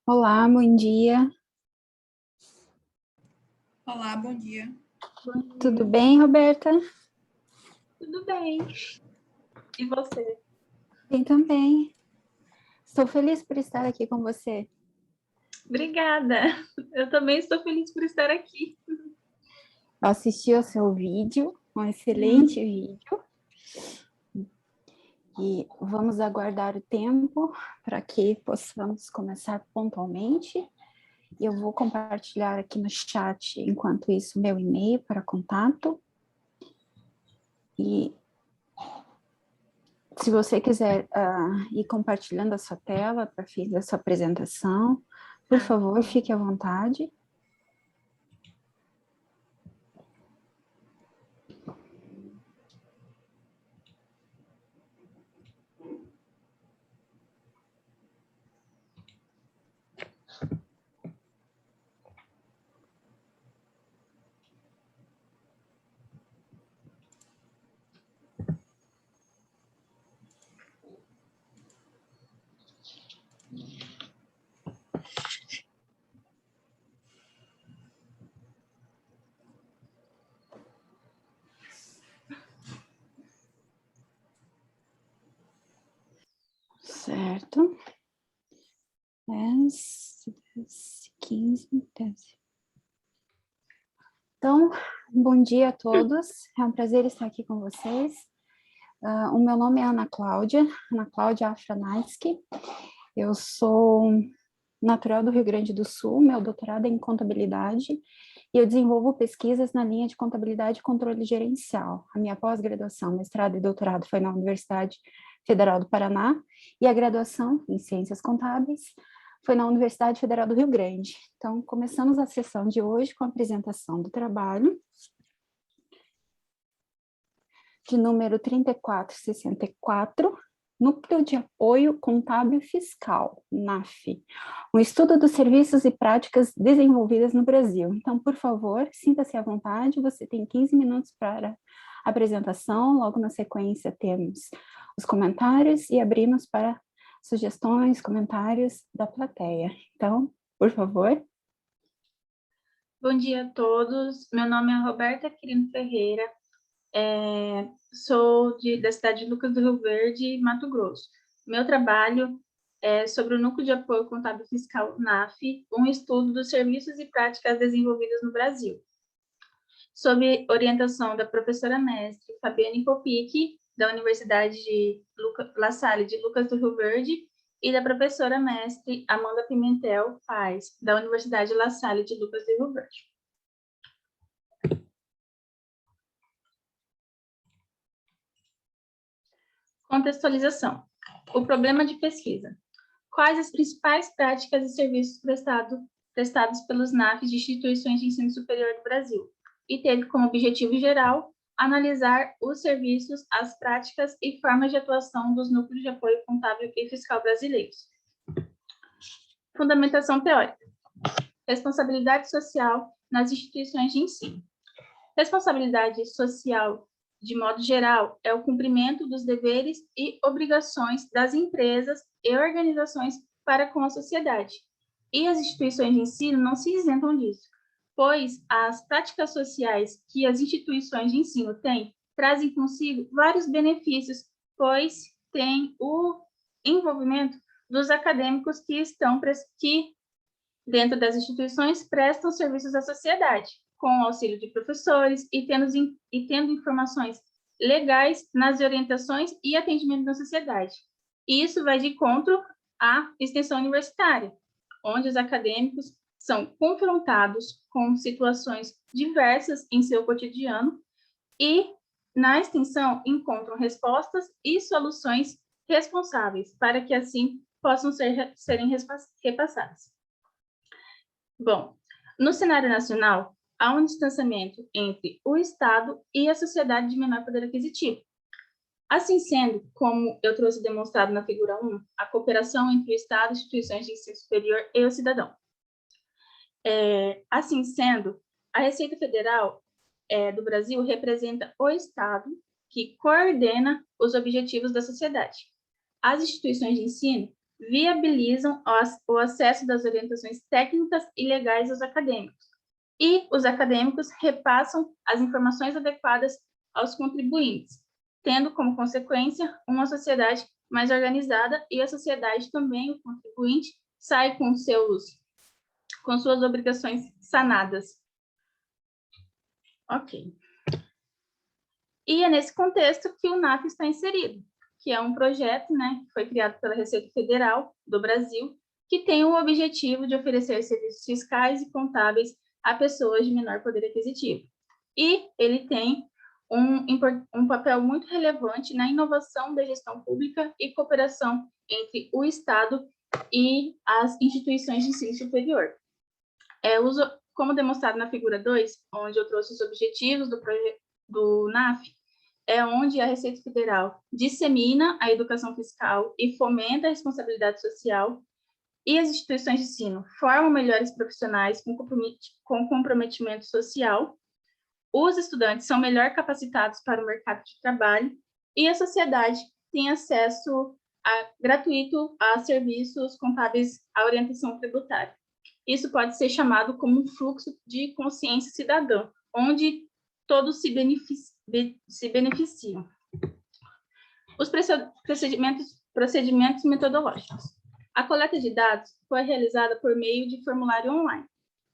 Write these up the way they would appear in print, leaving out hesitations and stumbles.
Olá, bom dia. Olá, bom dia. Tudo bem, Roberta? Tudo bem. E você? Bem também. Estou feliz por estar aqui com você. Obrigada. Eu também estou feliz por estar aqui. Eu assisti ao seu vídeo, um excelente vídeo. E vamos aguardar o tempo para que possamos começar pontualmente. Eu vou compartilhar aqui no chat, enquanto isso, meu e-mail para contato. E se você quiser ir compartilhando a sua tela para fazer a sua apresentação, por favor, fique à vontade. Certo. 10, 15, 10. Então, bom dia a todos. É um prazer estar aqui com vocês. O meu nome é Ana Cláudia Afranatsky. Eu sou natural do Rio Grande do Sul, meu doutorado é em contabilidade e eu desenvolvo pesquisas na linha de contabilidade e controle gerencial. A minha pós-graduação, mestrado e doutorado foi na Universidade Federal do Paraná e a graduação em Ciências Contábeis foi na Universidade Federal do Rio Grande. Então, começamos a sessão de hoje com a apresentação do trabalho de número 3464, Núcleo de Apoio Contábil Fiscal, NAF, um estudo dos serviços e práticas desenvolvidas no Brasil. Então, por favor, sinta-se à vontade, você tem 15 minutos para a apresentação, logo na sequência temos os comentários e abrimos para sugestões, comentários da plateia. Então, por favor. Bom dia a todos. Meu nome é Roberta Quirino Ferreira. Sou da cidade de Lucas do Rio Verde, Mato Grosso. Meu trabalho é sobre o Núcleo de Apoio Contábil Fiscal, NAF, um estudo dos serviços e práticas desenvolvidas no Brasil, sob orientação da professora mestre Fabiane Kopic, da Universidade La Salle de Lucas do Rio Verde, e da professora mestre Amanda Pimentel Paes, da Universidade La Salle de Lucas do Rio Verde. Contextualização. O problema de pesquisa. Quais as principais práticas e serviços prestados pelos NAFs de instituições de ensino superior do Brasil? E teve como objetivo geral analisar os serviços, as práticas e formas de atuação dos núcleos de apoio contábil e fiscal brasileiros. Fundamentação teórica. Responsabilidade social nas instituições de ensino. Responsabilidade social, de modo geral, é o cumprimento dos deveres e obrigações das empresas e organizações para com a sociedade. E as instituições de ensino não se isentam disso, pois as práticas sociais que as instituições de ensino têm trazem consigo vários benefícios, pois tem o envolvimento dos acadêmicos que dentro das instituições prestam serviços à sociedade, com o auxílio de professores e tendo informações legais nas orientações e atendimento da sociedade. E isso vai de encontro à extensão universitária, onde os acadêmicos são confrontados com situações diversas em seu cotidiano e, na extensão, encontram respostas e soluções responsáveis para que, assim, possam serem repassadas. Bom, no cenário nacional, há um distanciamento entre o Estado e a sociedade de menor poder aquisitivo. Assim sendo, como eu trouxe demonstrado na figura 1, a cooperação entre o Estado, instituições de ensino superior e o cidadão. Assim sendo, a Receita Federal do Brasil representa o Estado que coordena os objetivos da sociedade. As instituições de ensino viabilizam o acesso das orientações técnicas e legais aos acadêmicos, e os acadêmicos repassam as informações adequadas aos contribuintes, tendo como consequência uma sociedade mais organizada, e a sociedade também, o contribuinte, sai com suas obrigações sanadas. Ok. E é nesse contexto que o NAF está inserido, que é um projeto, né, que foi criado pela Receita Federal do Brasil, que tem o objetivo de oferecer serviços fiscais e contábeis a pessoas de menor poder aquisitivo. E ele tem um papel muito relevante na inovação da gestão pública e cooperação entre o Estado e as instituições de ensino superior. Como demonstrado na figura 2, onde eu trouxe os objetivos do NAF, é onde a Receita Federal dissemina a educação fiscal e fomenta a responsabilidade social, e as instituições de ensino formam melhores profissionais com comprometimento social, os estudantes são melhor capacitados para o mercado de trabalho, e a sociedade tem acesso gratuito a serviços contábeis à orientação tributária. Isso pode ser chamado como um fluxo de consciência cidadã, onde todos se beneficiam. Os procedimentos metodológicos. A coleta de dados foi realizada por meio de formulário online,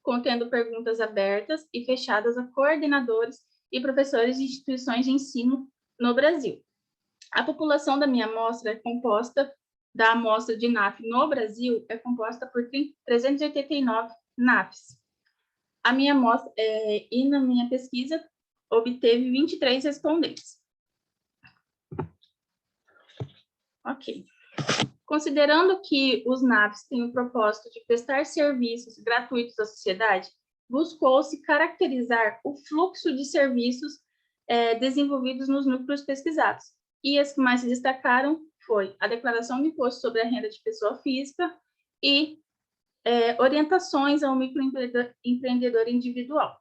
contendo perguntas abertas e fechadas a coordenadores e professores de instituições de ensino no Brasil. A população da minha amostra da amostra de NAF no Brasil é composta por 389 NAFs. A minha amostra, e na minha pesquisa, obteve 23 respondentes. Ok. Considerando que os NAFs têm o propósito de prestar serviços gratuitos à sociedade, buscou-se caracterizar o fluxo de serviços desenvolvidos nos núcleos pesquisados. E as que mais se destacaram foi a declaração de imposto sobre a renda de pessoa física e orientações ao microempreendedor individual.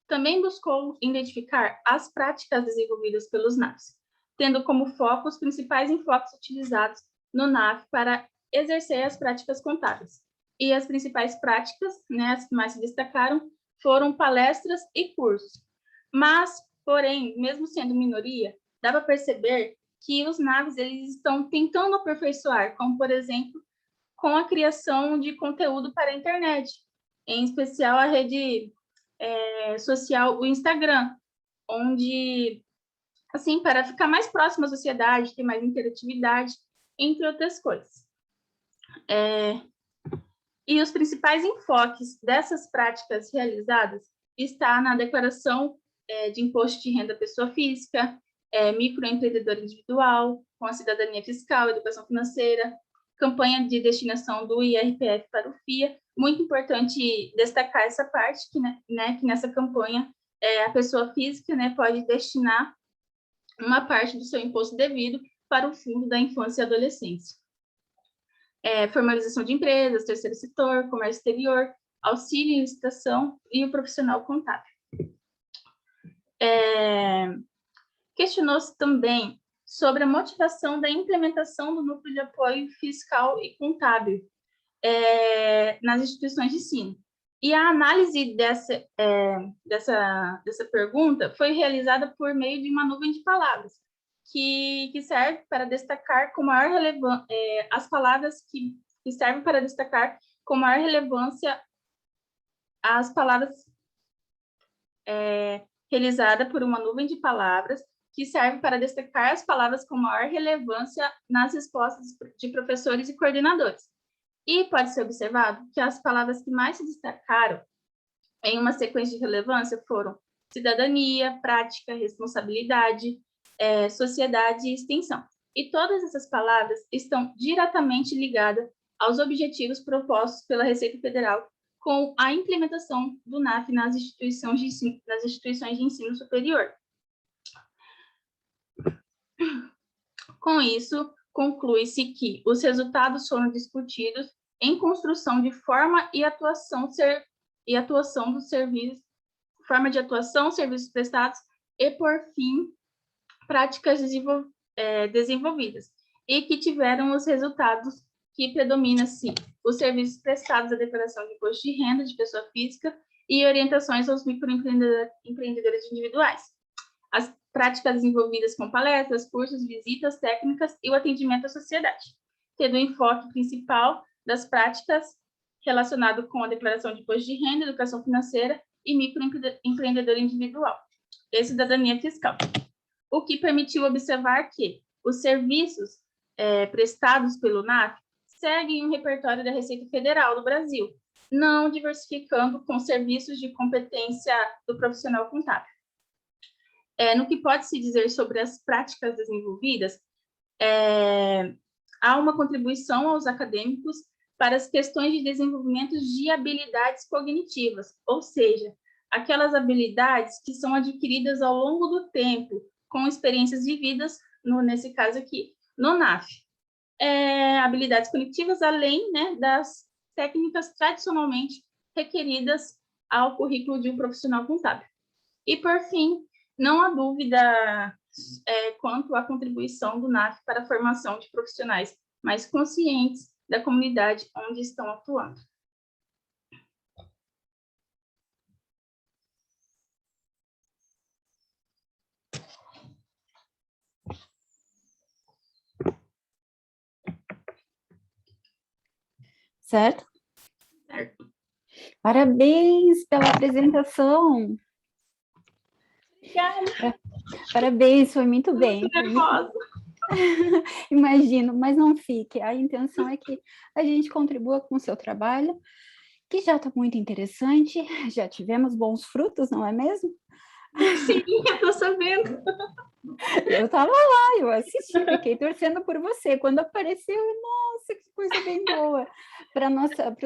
Também buscou identificar as práticas desenvolvidas pelos NAFs, tendo como foco os principais enfoques utilizados no NAF para exercer as práticas contábeis. E as principais práticas, né, as que mais se destacaram, foram palestras e cursos. Mas, porém, mesmo sendo minoria, dá para perceber que os NAFs eles estão tentando aperfeiçoar, como, por exemplo, com a criação de conteúdo para a internet, em especial a rede social, o Instagram, onde, assim, para ficar mais próximo à sociedade, ter mais interatividade, entre outras coisas. E os principais enfoques dessas práticas realizadas está na declaração de imposto de renda pessoa física, microempreendedor individual, com a cidadania fiscal, educação financeira, campanha de destinação do IRPF para o FIA. Muito importante destacar essa parte, que nessa campanha a pessoa física, né, pode destinar uma parte do seu imposto devido para o Fundo da Infância e Adolescência. Formalização de empresas, terceiro setor, comércio exterior, auxílio em licitação e o profissional contábil. Questionou-se também sobre a motivação da implementação do núcleo de apoio fiscal e contábil nas instituições de ensino. E a análise dessa pergunta foi realizada por meio de uma nuvem de palavras, que serve para destacar com maior relevância as palavras que servem para destacar com maior relevância as palavras realizada por uma nuvem de palavras que serve para destacar as palavras com maior relevância nas respostas de professores e coordenadores. E pode ser observado que as palavras que mais se destacaram em uma sequência de relevância foram cidadania, prática, responsabilidade, sociedade e extensão. E todas essas palavras estão diretamente ligadas aos objetivos propostos pela Receita Federal com a implementação do NAF nas instituições de ensino superior. Com isso, conclui-se que os resultados foram discutidos em construção de forma de atuação, serviços prestados e, por fim, práticas desenvolvidas. e que tiveram os resultados que predomina-se os serviços prestados à declaração de imposto de renda de pessoa física e orientações aos microempreendedores individuais. As práticas envolvidas com palestras, cursos, visitas técnicas e o atendimento à sociedade, tendo o enfoque principal das práticas relacionado com a declaração de imposto de renda, educação financeira e microempreendedor individual e cidadania fiscal. O que permitiu observar que os serviços prestados pelo NAF seguem um repertório da Receita Federal do Brasil, não diversificando com serviços de competência do profissional contábil. No que pode-se dizer sobre as práticas desenvolvidas, há uma contribuição aos acadêmicos para as questões de desenvolvimento de habilidades cognitivas, ou seja, aquelas habilidades que são adquiridas ao longo do tempo, com experiências vividas, nesse caso aqui, no NAF. Habilidades cognitivas, além, né, das técnicas tradicionalmente requeridas ao currículo de um profissional contábil. E, por fim, não há dúvida quanto à contribuição do NAF para a formação de profissionais mais conscientes da comunidade onde estão atuando. Certo? Certo. Parabéns pela apresentação. Obrigada. Parabéns, foi muito bem. Muito nervosa. Imagino, mas não fique. A intenção é que a gente contribua com o seu trabalho, que já está muito interessante, já tivemos bons frutos, não é mesmo? Sim, eu estou sabendo. Eu estava lá, eu assisti, fiquei torcendo por você. Quando apareceu, nossa, que coisa bem boa. Para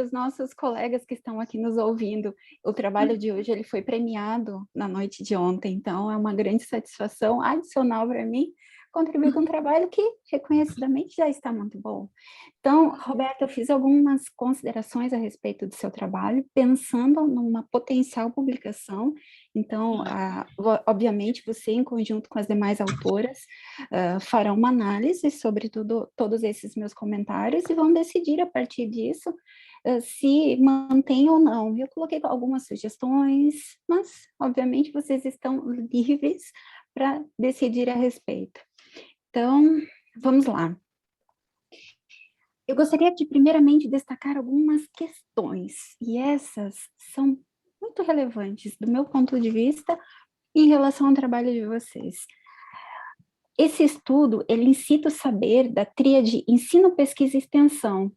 os nossos colegas que estão aqui nos ouvindo, o trabalho de hoje ele foi premiado na noite de ontem, então é uma grande satisfação adicional para mim contribuir com um trabalho que reconhecidamente já está muito bom. Então, Roberta, eu fiz algumas considerações a respeito do seu trabalho, pensando numa potencial publicação. Então, obviamente, você, em conjunto com as demais autoras, farão uma análise sobre todos esses meus comentários e vão decidir, a partir disso, se mantém ou não. Eu coloquei algumas sugestões, mas, obviamente, vocês estão livres para decidir a respeito. Então, vamos lá. Eu gostaria de, primeiramente, destacar algumas questões, e essas são muito relevantes do meu ponto de vista em relação ao trabalho de vocês. Esse estudo, ele incita o saber da tríade ensino, pesquisa e extensão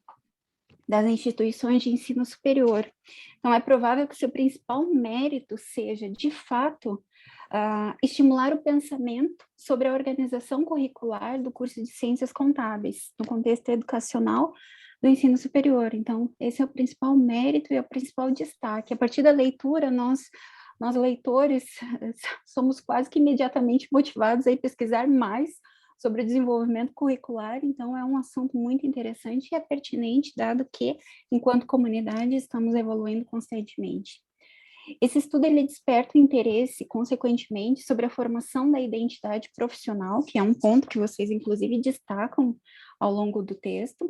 das instituições de ensino superior. Então, é provável que o seu principal mérito seja, de fato, estimular o pensamento sobre a organização curricular do curso de Ciências Contábeis, no contexto educacional do ensino superior. Então, esse é o principal mérito e é o principal destaque. A partir da leitura, nós leitores, somos quase que imediatamente motivados a pesquisar mais sobre o desenvolvimento curricular, então é um assunto muito interessante e é pertinente, dado que, enquanto comunidade, estamos evoluindo constantemente. Esse estudo ele desperta o interesse, consequentemente, sobre a formação da identidade profissional, que é um ponto que vocês, inclusive, destacam ao longo do texto,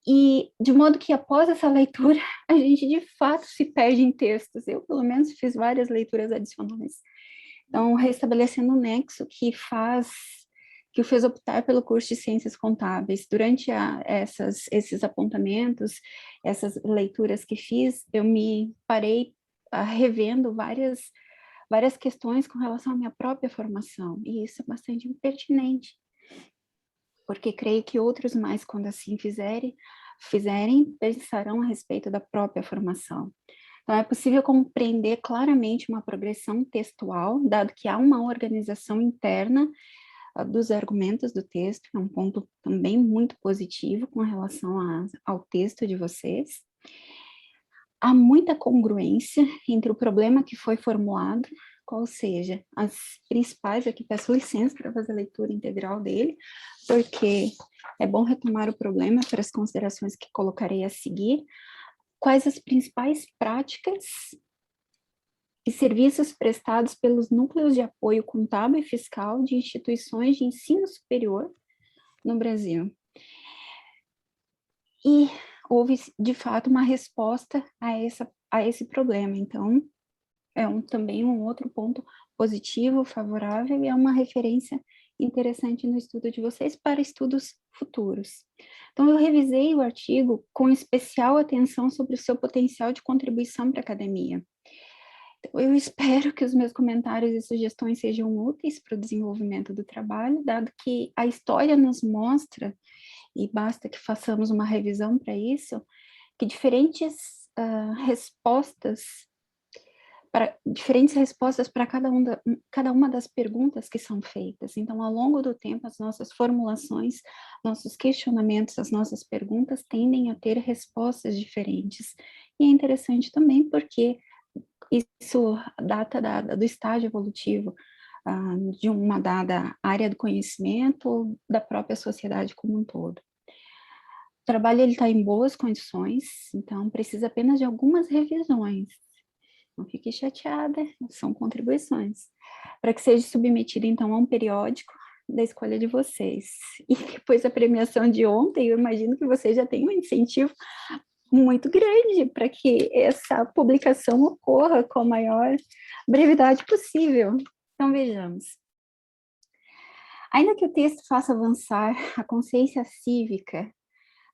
e de modo que, após essa leitura, a gente, de fato, se perde em textos. Eu, pelo menos, fiz várias leituras adicionais. Então, restabelecendo o nexo que o fez optar pelo curso de Ciências Contábeis. Durante esses apontamentos, essas leituras que fiz, eu me parei revendo várias questões com relação à minha própria formação, e isso é bastante pertinente, porque creio que outros mais, quando assim fizerem, pensarão a respeito da própria formação. Então, é possível compreender claramente uma progressão textual, dado que há uma organização interna dos argumentos do texto, é um ponto também muito positivo com relação ao texto de vocês. Há muita congruência entre o problema que foi formulado, qual seja, as principais, aqui peço licença para fazer a leitura integral dele, porque é bom retomar o problema para as considerações que colocarei a seguir. Quais as principais práticas e serviços prestados pelos núcleos de apoio contábil e fiscal de instituições de ensino superior no Brasil. E houve, de fato, uma resposta a esse problema. Então, também um outro ponto positivo, favorável, e é uma referência interessante no estudo de vocês para estudos futuros. Então, eu revisei o artigo com especial atenção sobre o seu potencial de contribuição para a academia. Então, eu espero que os meus comentários e sugestões sejam úteis para o desenvolvimento do trabalho, dado que a história nos mostra, e basta que façamos uma revisão para isso, que diferentes respostas para cada uma das perguntas que são feitas. Então, ao longo do tempo, as nossas formulações, nossos questionamentos, as nossas perguntas tendem a ter respostas diferentes. E é interessante também porque isso data do estágio evolutivo de uma dada área do conhecimento ou da própria sociedade como um todo. O trabalho está em boas condições, então precisa apenas de algumas revisões. Não fique chateada, são contribuições. Para que seja submetido, então, a um periódico da escolha de vocês. E depois da premiação de ontem, eu imagino que vocês já têm um incentivo muito grande para que essa publicação ocorra com a maior brevidade possível. Então, vejamos. Ainda que o texto faça avançar a consciência cívica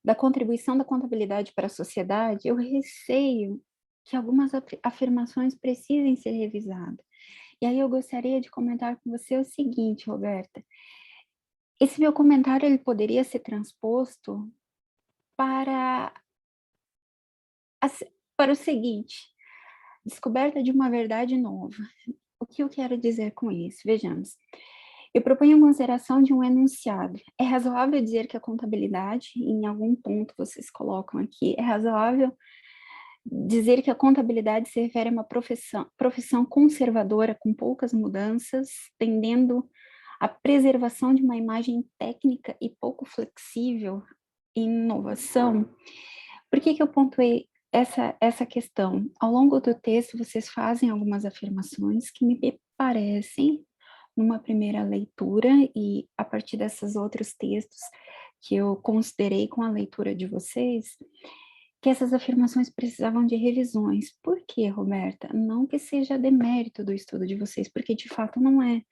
da contribuição da contabilidade para a sociedade, eu receio que algumas afirmações precisem ser revisadas. E aí eu gostaria de comentar com você o seguinte, Roberta. Esse meu comentário ele poderia ser transposto para o seguinte: descoberta de uma verdade nova. O que eu quero dizer com isso? Vejamos. Eu proponho a consideração de um enunciado. É razoável dizer que a contabilidade, em algum ponto vocês colocam aqui, é razoável dizer que a contabilidade se refere a uma profissão conservadora com poucas mudanças, tendendo à preservação de uma imagem técnica e pouco flexível em inovação. Por que eu pontuei essa questão? Ao longo do texto, vocês fazem algumas afirmações que me parecem, numa primeira leitura, e a partir desses outros textos que eu considerei com a leitura de vocês, que essas afirmações precisavam de revisões. Por quê, Roberta? Não que seja demérito do estudo de vocês, porque de fato não é.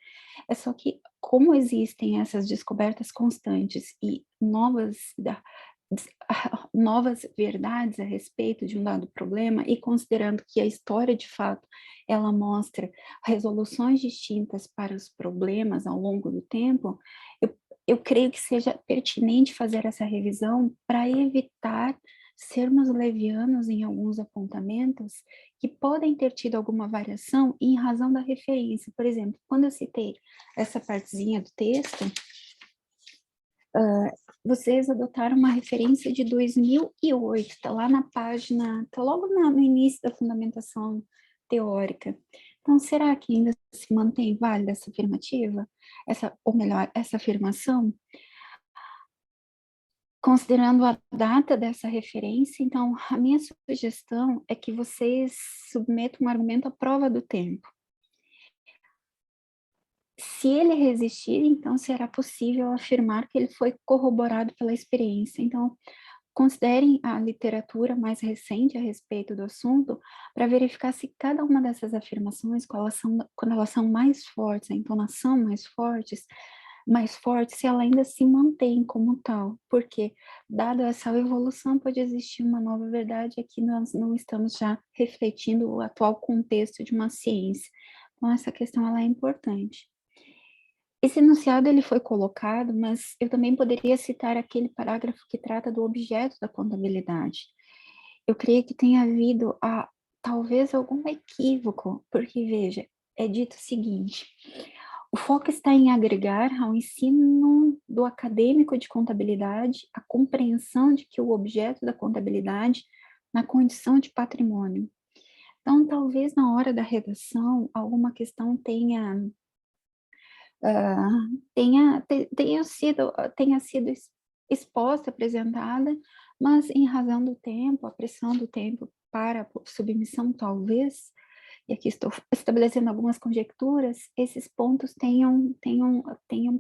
É só que, como existem essas descobertas constantes e novas verdades a respeito de um dado problema, e considerando que a história, de fato, ela mostra resoluções distintas para os problemas ao longo do tempo, eu creio que seja pertinente fazer essa revisão para evitar sermos levianos em alguns apontamentos que podem ter tido alguma variação em razão da referência. Por exemplo, quando eu citei essa partezinha do texto, vocês adotaram uma referência de 2008, está lá na página, está logo no início da fundamentação teórica. Então, será que ainda se mantém válida essa afirmativa? Ou melhor, essa afirmação? Considerando a data dessa referência, então, a minha sugestão é que vocês submetam um argumento à prova do tempo. Se ele resistir, então, será possível afirmar que ele foi corroborado pela experiência. Então, considerem a literatura mais recente a respeito do assunto para verificar se cada uma dessas afirmações, quando elas são mais fortes, a entonação mais forte, se ela ainda se mantém como tal, porque, dado essa evolução, pode existir uma nova verdade, aqui nós não estamos já refletindo o atual contexto de uma ciência. Então, essa questão ela é importante. Esse enunciado ele foi colocado, mas eu também poderia citar aquele parágrafo que trata do objeto da contabilidade. Eu creio que tenha havido talvez algum equívoco, porque, veja, é dito o seguinte: o foco está em agregar ao ensino do acadêmico de contabilidade a compreensão de que o objeto da contabilidade na condição de patrimônio. Então, talvez na hora da redação, alguma questão tenha sido exposta, apresentada, mas em razão do tempo, a pressão do tempo para a submissão, talvez, e aqui estou estabelecendo algumas conjecturas, esses pontos tenham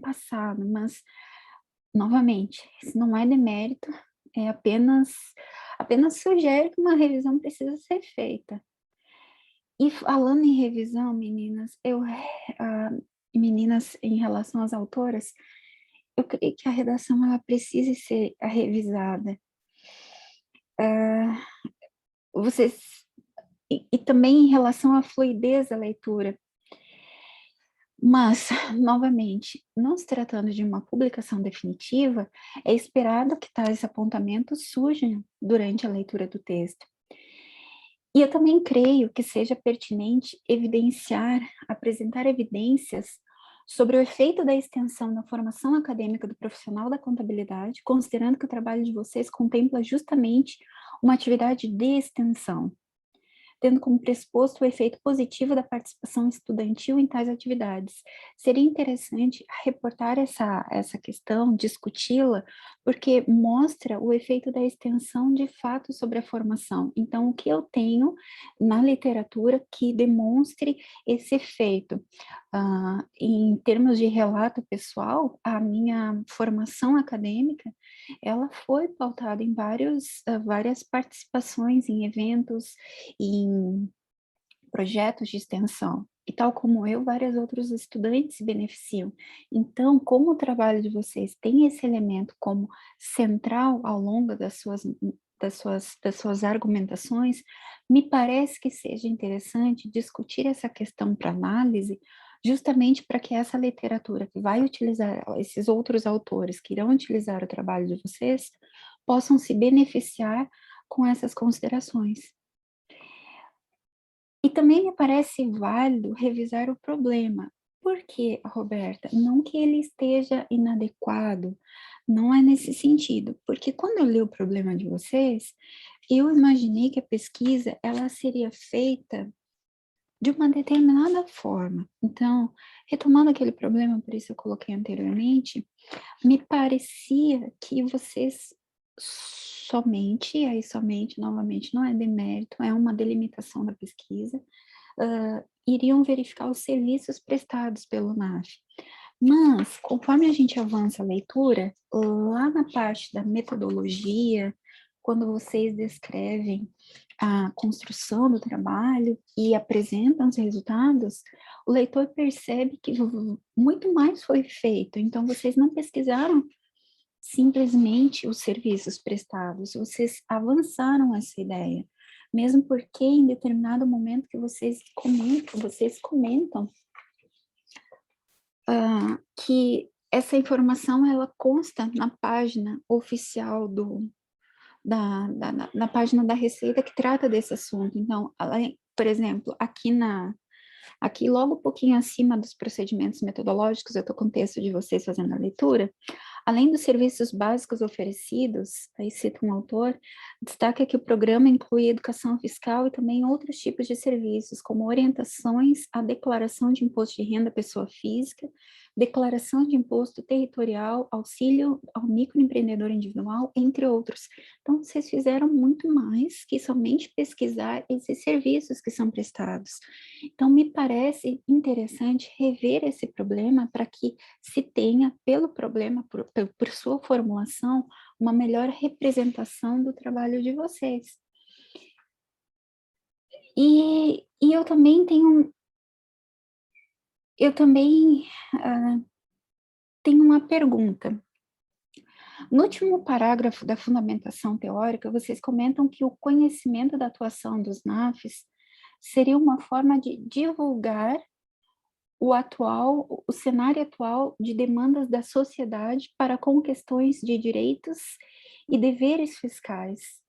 passado, novamente, isso não é demérito, é apenas sugere que uma revisão precisa ser feita. E falando em revisão, meninas, meninas, em relação às autoras, eu creio que a redação ela precise ser revisada. Vocês e também em relação à fluidez da leitura. Mas, novamente, não se tratando de uma publicação definitiva, é esperado que tais apontamentos surjam durante a leitura do texto. E eu também creio que seja pertinente apresentar evidências sobre o efeito da extensão na formação acadêmica do profissional da contabilidade, considerando que o trabalho de vocês contempla justamente uma atividade de extensão, tendo como pressuposto o efeito positivo da participação estudantil em tais atividades. Seria interessante reportar essa questão, discuti-la, porque mostra o efeito da extensão de fato sobre a formação. Então, o que eu tenho na literatura que demonstre esse efeito? Em termos de relato pessoal, a minha formação acadêmica, ela foi pautada em várias participações em eventos, em projetos de extensão. E tal como eu, vários outros estudantes se beneficiam. Então, como o trabalho de vocês tem esse elemento como central ao longo das suas argumentações, me parece que seja interessante discutir essa questão para análise, justamente para que essa literatura que vai utilizar, esses outros autores que irão utilizar o trabalho de vocês, possam se beneficiar com essas considerações. E também me parece válido revisar o problema. Por quê, Roberta? Não que ele esteja inadequado, não é nesse sentido, porque quando eu li o problema de vocês, eu imaginei que a pesquisa ela seria feita de uma determinada forma. Então, retomando aquele problema, por isso eu coloquei anteriormente, me parecia que vocês somente, novamente, não é demérito, é uma delimitação da pesquisa, iriam verificar os serviços prestados pelo NAF. Mas, conforme a gente avança a leitura, lá na parte da metodologia, quando vocês descrevem a construção do trabalho e apresentam os resultados, o leitor percebe que muito mais foi feito. Então, vocês não pesquisaram simplesmente os serviços prestados, vocês avançaram essa ideia. Mesmo porque em determinado momento que vocês comentam que essa informação ela consta na página oficial na página da Receita que trata desse assunto. Então, por exemplo, aqui logo um pouquinho acima dos procedimentos metodológicos, eu estou com o texto de vocês fazendo a leitura, além dos serviços básicos oferecidos, aí cita um autor, destaca que o programa inclui educação fiscal e também outros tipos de serviços, como orientações à declaração de imposto de renda à pessoa física, declaração de imposto territorial, auxílio ao microempreendedor individual, entre outros. Então, vocês fizeram muito mais que somente pesquisar esses serviços que são prestados. Então, me parece interessante rever esse problema para que se tenha, pelo problema, por sua formulação, uma melhor representação do trabalho de vocês. E eu também tenho uma pergunta. No último parágrafo da fundamentação teórica, vocês comentam que o conhecimento da atuação dos NAFs seria uma forma de divulgar o cenário atual de demandas da sociedade para com questões de direitos e deveres fiscais.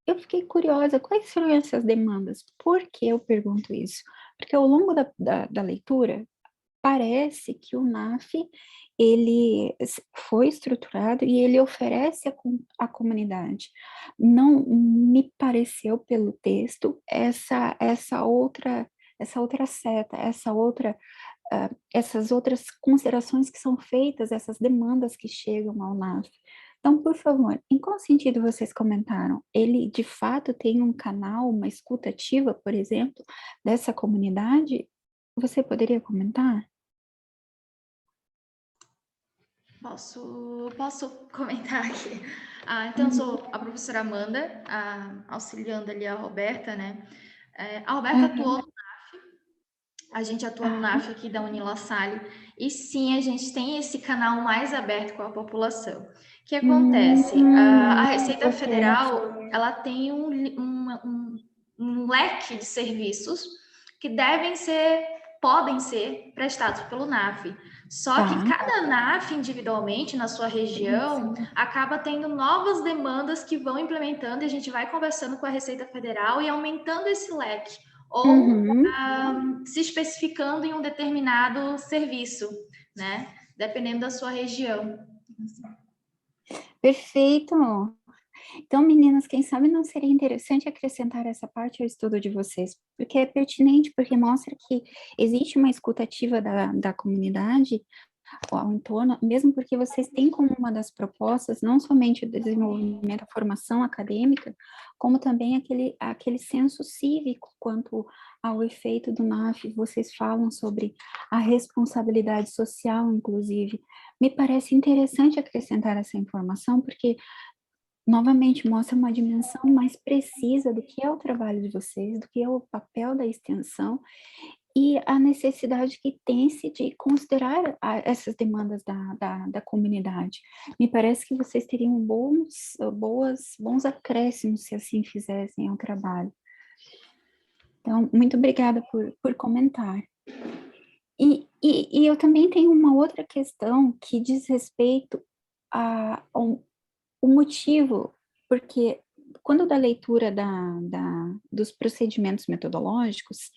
Eu fiquei curiosa, quais foram essas demandas? Por que eu pergunto isso? Porque ao longo da leitura, parece que o NAF ele foi estruturado e ele oferece à comunidade. Não me pareceu pelo texto essa outra seta, essas outras considerações que são feitas, essas demandas que chegam ao NAF. Então, por favor, em qual sentido vocês comentaram? Ele, de fato, tem um canal, uma escuta ativa, por exemplo, dessa comunidade? Você poderia comentar? Posso comentar aqui. Então, eu sou a professora Amanda, auxiliando ali a Roberta, né? A Roberta atuou, a gente atua no NAF aqui da Unila Salle, e sim, a gente tem esse canal mais aberto com a população. O que acontece? A Receita Federal, ela tem um leque de serviços que podem ser prestados pelo NAF. Só que cada NAF individualmente na sua região acaba tendo novas demandas que vão implementando e a gente vai conversando com a Receita Federal e aumentando esse leque. Ou se especificando em um determinado serviço, né? Dependendo da sua região. Perfeito. Então, meninas, quem sabe não seria interessante acrescentar essa parte ao estudo de vocês, porque é pertinente, porque mostra que existe uma escuta ativa da comunidade ao entorno, mesmo porque vocês têm como uma das propostas não somente o desenvolvimento, a formação acadêmica, como também aquele senso cívico quanto ao efeito do NAF. Vocês falam sobre a responsabilidade social, inclusive. Me parece interessante acrescentar essa informação, porque novamente mostra uma dimensão mais precisa do que é o trabalho de vocês, do que é o papel da extensão e a necessidade que tem-se de considerar essas demandas da comunidade. Me parece que vocês teriam bons acréscimos se assim fizessem ao trabalho. Então, muito obrigada por comentar. E eu também tenho uma outra questão que diz respeito ao motivo, porque quando da leitura dos procedimentos metodológicos,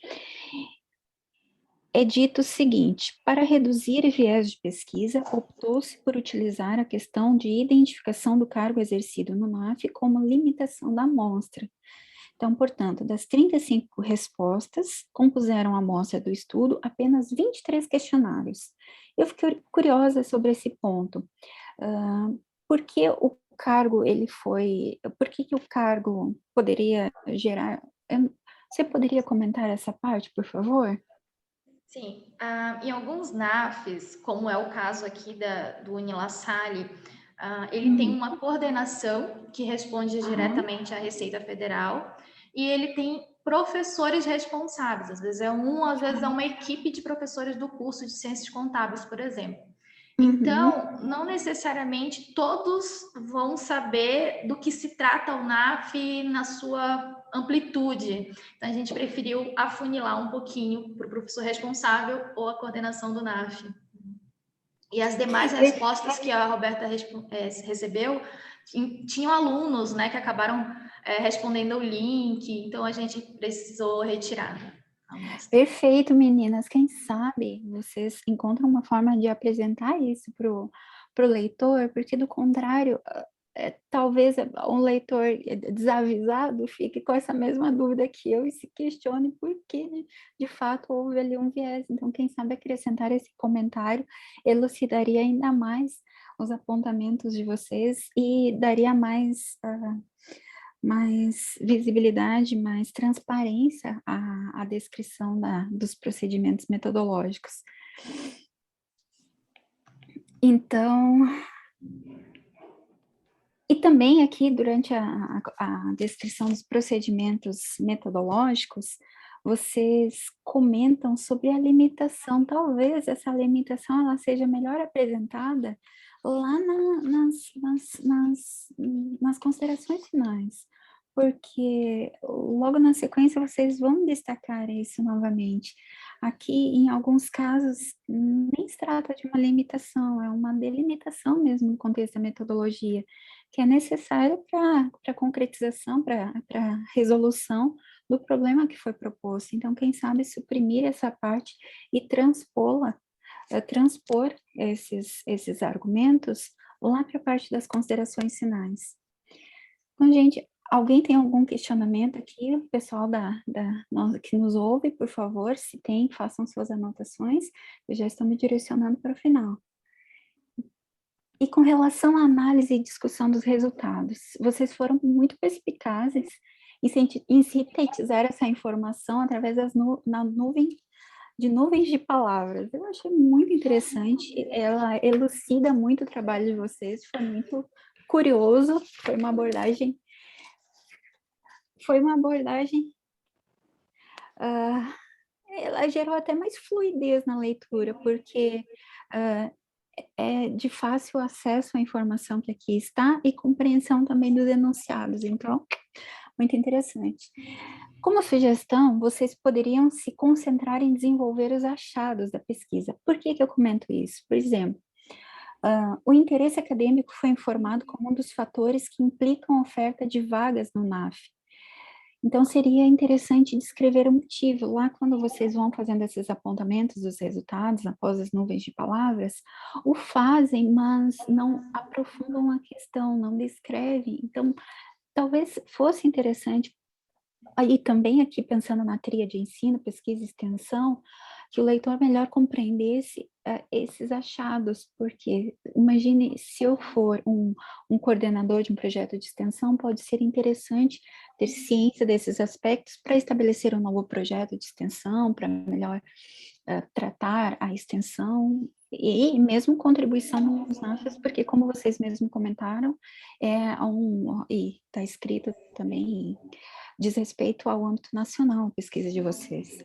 é dito o seguinte: para reduzir viés de pesquisa, optou-se por utilizar a questão de identificação do cargo exercido no NAF como limitação da amostra. Então, portanto, das 35 respostas, compuseram a amostra do estudo apenas 23 questionários. Eu fiquei curiosa sobre esse ponto. Por que o cargo por que o cargo poderia gerar, você poderia comentar essa parte, por favor? Sim, em alguns NAFs, como é o caso aqui do Unila Salle, ele tem uma coordenação que responde diretamente à Receita Federal e ele tem professores responsáveis, às vezes às vezes é uma equipe de professores do curso de Ciências Contábeis, por exemplo. Então, não necessariamente todos vão saber do que se trata o NAF na sua amplitude. Então, a gente preferiu afunilar um pouquinho para o professor responsável ou a coordenação do NAF. E as demais respostas que a Roberta recebeu, tinham alunos, né, que acabaram respondendo o link, então a gente precisou retirar. Perfeito, meninas. Quem sabe vocês encontram uma forma de apresentar isso para o leitor, porque do contrário, talvez um leitor desavisado fique com essa mesma dúvida que eu e se questione por que de fato houve ali um viés. Então, quem sabe acrescentar esse comentário elucidaria ainda mais os apontamentos de vocês e daria mais visibilidade, mais transparência à descrição dos procedimentos metodológicos. Então, e também aqui, durante a descrição dos procedimentos metodológicos, vocês comentam sobre a limitação. Talvez essa limitação ela seja melhor apresentada lá nas considerações finais, porque logo na sequência vocês vão destacar isso novamente. Aqui, em alguns casos, nem se trata de uma limitação, é uma delimitação mesmo no contexto da metodologia, que é necessária para a concretização, para a resolução do problema que foi proposto. Então, quem sabe suprimir essa parte e transpor esses argumentos lá para a parte das considerações finais. Então, gente, alguém tem algum questionamento aqui? O pessoal que nos ouve, por favor, se tem, façam suas anotações. Eu já estou me direcionando para o final. E com relação à análise e discussão dos resultados, vocês foram muito perspicazes em sintetizar essa informação através da nuvem de nuvens de palavras. Eu achei muito interessante, ela elucida muito o trabalho de vocês, foi muito curioso, ah, ela gerou até mais fluidez na leitura, porque é de fácil acesso à informação que aqui está e compreensão também dos enunciados, então, muito interessante. Como sugestão, vocês poderiam se concentrar em desenvolver os achados da pesquisa. Por que eu comento isso? Por exemplo, o interesse acadêmico foi informado como um dos fatores que implicam a oferta de vagas no NAF. Então, seria interessante descrever o motivo. Lá, quando vocês vão fazendo esses apontamentos dos resultados, após as nuvens de palavras, o fazem, mas não aprofundam a questão, não descrevem. Então, talvez fosse interessante, e também aqui pensando na tríade de ensino, pesquisa e extensão, que o leitor melhor compreendesse esses achados, porque imagine se eu for um coordenador de um projeto de extensão, pode ser interessante ter ciência desses aspectos para estabelecer um novo projeto de extensão, para melhor tratar a extensão e mesmo contribuição nos NAFs, porque como vocês mesmos comentaram, e está escrito também, diz respeito ao âmbito nacional, a pesquisa de vocês.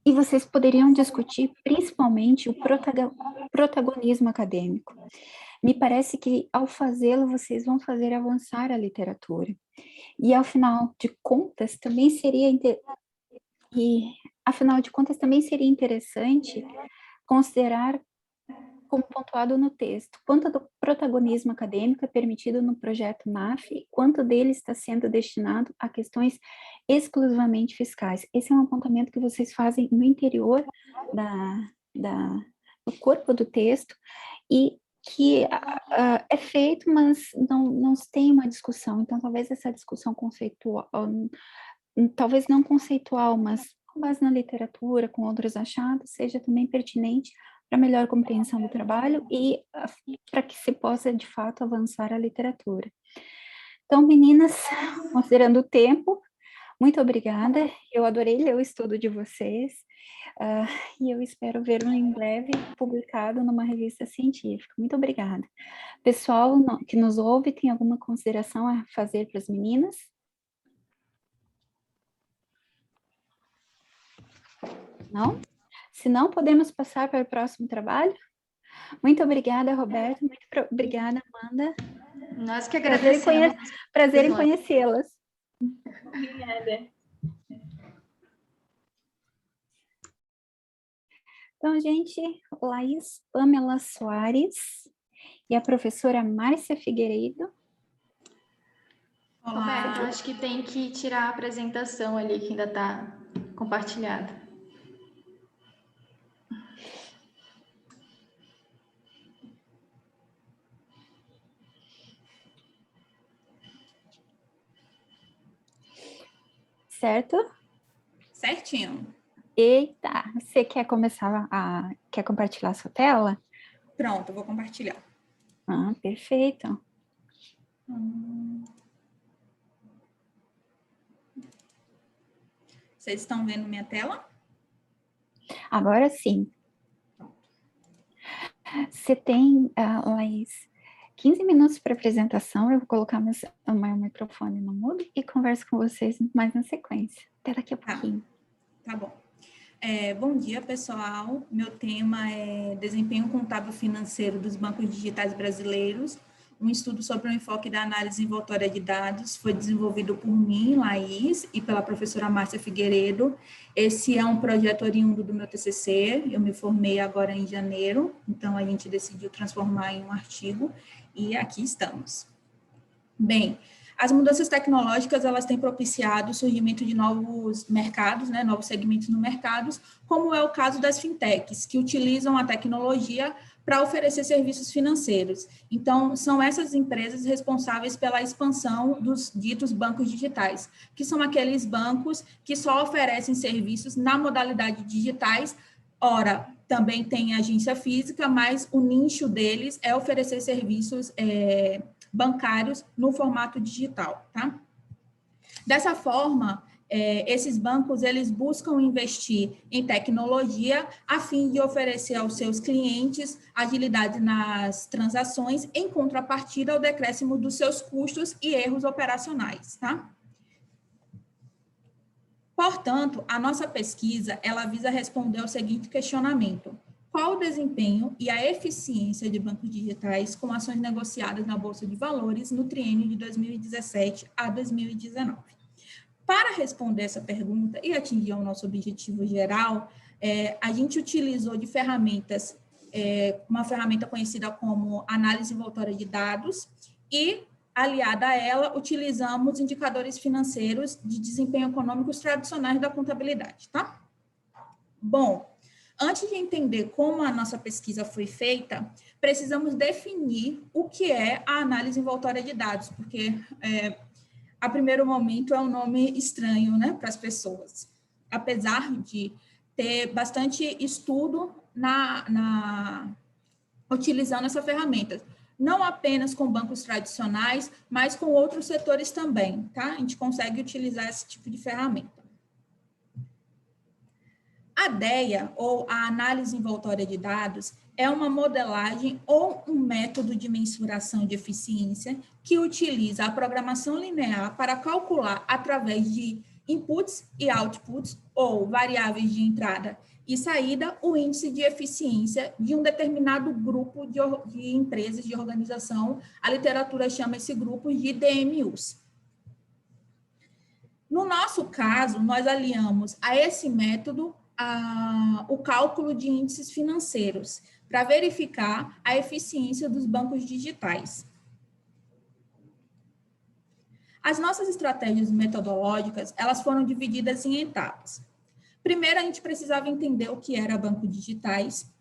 E vocês poderiam discutir principalmente o protagonismo acadêmico. Me parece que, ao fazê-lo, vocês vão fazer avançar a literatura. E, afinal de contas, também seria interessante considerar, como pontuado no texto, quanto do protagonismo acadêmico é permitido no projeto NAF e quanto dele está sendo destinado a questões exclusivamente fiscais. Esse é um apontamento que vocês fazem no interior do corpo do texto e que é feito, mas não se tem uma discussão. Então, talvez essa discussão conceitual, talvez não conceitual, mas com base na literatura, com outros achados, seja também pertinente para melhor compreensão do trabalho e para que se possa, de fato, avançar a literatura. Então, meninas, considerando o tempo, muito obrigada. Eu adorei ler o estudo de vocês e eu espero vê-lo em breve publicado numa revista científica. Muito obrigada. Pessoal que nos ouve, tem alguma consideração a fazer para as meninas? Não? Se não, podemos passar para o próximo trabalho? Muito obrigada, Roberto. Muito obrigada, Amanda. Nós que agradecemos. Prazer em conhecê-las. Obrigada. Então, gente, Laís Pamela Soares e a professora Márcia Figueiredo. Olá. Roberto, acho que tem que tirar a apresentação ali, que ainda está compartilhada. Certo? Certinho. Eita, você quer quer compartilhar a sua tela? Pronto, eu vou compartilhar. Perfeito. Vocês estão vendo minha tela? Agora sim. Você tem, Laís, 15 minutos para apresentação. Eu vou colocar o meu microfone no mudo e converso com vocês mais na sequência. Até daqui a pouquinho. Tá bom. Bom dia, pessoal. Meu tema é Desempenho Contábil Financeiro dos Bancos Digitais Brasileiros, um estudo sobre o enfoque da análise envoltória de dados. Foi desenvolvido por mim, Laís, e pela professora Márcia Figueiredo. Esse é um projeto oriundo do meu TCC, eu me formei agora em janeiro, então a gente decidiu transformar em um artigo, e aqui estamos. Bem, as mudanças tecnológicas, elas têm propiciado o surgimento de novos mercados, né, novos segmentos no mercado, como é o caso das fintechs, que utilizam a tecnologia para oferecer serviços financeiros. Então, são essas empresas responsáveis pela expansão dos ditos bancos digitais, que são aqueles bancos que só oferecem serviços na modalidade digitais. Ora, também tem agência física, mas o nicho deles é oferecer serviços bancários no formato digital, tá? Dessa forma, esses bancos, eles buscam investir em tecnologia a fim de oferecer aos seus clientes agilidade nas transações, em contrapartida ao decréscimo dos seus custos e erros operacionais, tá? Portanto, a nossa pesquisa, ela visa responder ao seguinte questionamento: qual o desempenho e a eficiência de bancos digitais com ações negociadas na Bolsa de Valores no triênio de 2017 a 2019? Para responder essa pergunta e atingir o nosso objetivo geral, a gente utilizou de ferramentas, uma ferramenta conhecida como análise envoltória de dados e, aliada a ela, utilizamos indicadores financeiros de desempenho econômicos tradicionais da contabilidade, tá? Bom, antes de entender como a nossa pesquisa foi feita, precisamos definir o que é a análise envoltória de dados, porque, a primeiro momento, é um nome estranho, né, para as pessoas. Apesar de ter bastante estudo utilizando essa ferramenta. Não apenas com bancos tradicionais, mas com outros setores também, tá? A gente consegue utilizar esse tipo de ferramenta. A DEA, ou a análise envoltória de dados, é uma modelagem ou um método de mensuração de eficiência que utiliza a programação linear para calcular, através de inputs e outputs, ou variáveis de entrada e saída, o índice de eficiência de um determinado grupo de empresas, de organização. A literatura chama esse grupo de DMUs. No nosso caso, nós aliamos a esse método o cálculo de índices financeiros para verificar a eficiência dos bancos digitais. As nossas estratégias metodológicas, elas foram divididas em etapas. Primeiro, a gente precisava entender o que era bancos digitais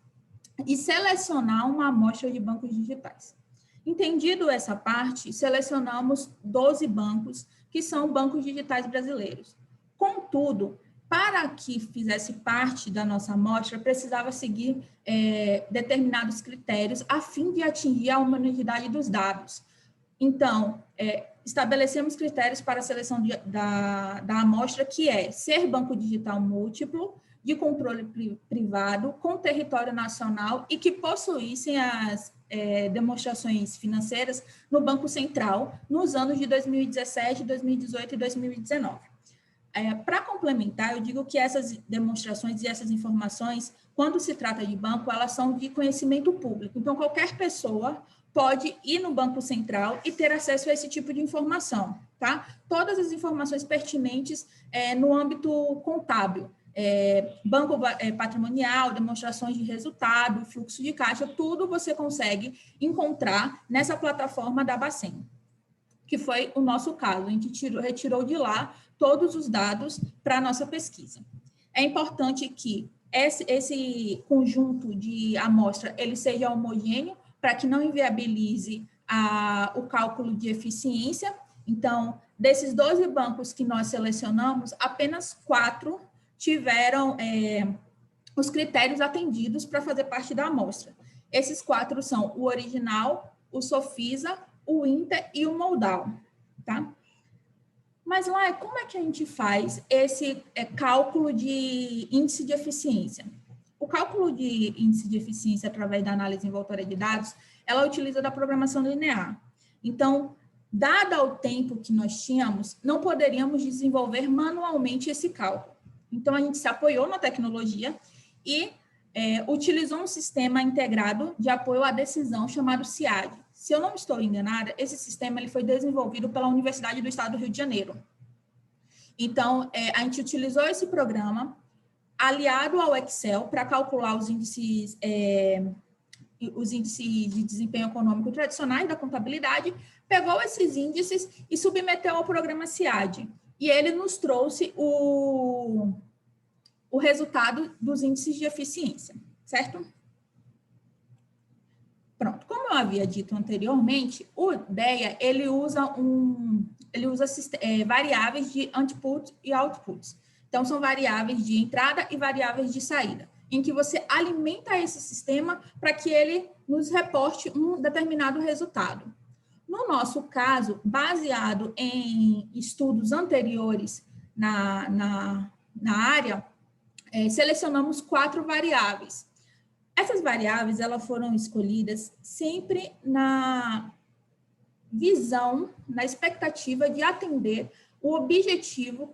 e selecionar uma amostra de bancos digitais. Entendido essa parte, selecionamos 12 bancos, que são bancos digitais brasileiros. Contudo, para que fizesse parte da nossa amostra, precisava seguir determinados critérios a fim de atingir a homogeneidade dos dados. Então, estabelecemos critérios para a seleção da amostra, que é ser banco digital múltiplo, de controle privado, com território nacional e que possuíssem as demonstrações financeiras no Banco Central nos anos de 2017, 2018 e 2019. Para complementar, eu digo que essas demonstrações e essas informações, quando se trata de banco, elas são de conhecimento público. Então, qualquer pessoa pode ir no Banco Central e ter acesso a esse tipo de informação, tá? Todas as informações pertinentes no âmbito contábil, banco patrimonial, demonstrações de resultado, fluxo de caixa, tudo você consegue encontrar nessa plataforma da Bacen, que foi o nosso caso. A gente retirou de lá todos os dados para a nossa pesquisa. É importante que esse conjunto de amostra ele seja homogêneo, para que não inviabilize o cálculo de eficiência. Então, desses 12 bancos que nós selecionamos, apenas 4 tiveram os critérios atendidos para fazer parte da amostra. Esses 4 são o Original, o Sofisa, o Inter e o Moldau, tá? Mas lá, como é que a gente faz esse cálculo de índice de eficiência? O cálculo de índice de eficiência através da análise envoltória de dados, ela utiliza da programação linear. Então, dado o tempo que nós tínhamos, não poderíamos desenvolver manualmente esse cálculo. Então, a gente se apoiou na tecnologia e utilizou um sistema integrado de apoio à decisão chamado CIAD. Se eu não estou enganada, esse sistema ele foi desenvolvido pela Universidade do Estado do Rio de Janeiro. Então, a gente utilizou esse programa aliado ao Excel para calcular os índices de desempenho econômico tradicionais da contabilidade, pegou esses índices e submeteu ao programa CIAD. E ele nos trouxe o resultado dos índices de eficiência, certo? Pronto, como eu havia dito anteriormente, o DEA, ele usa variáveis de input e outputs. Então, são variáveis de entrada e variáveis de saída, em que você alimenta esse sistema para que ele nos reporte um determinado resultado. No nosso caso, baseado em estudos anteriores na área, selecionamos 4 variáveis. Essas variáveis, elas foram escolhidas sempre na visão, na expectativa de atender o objetivo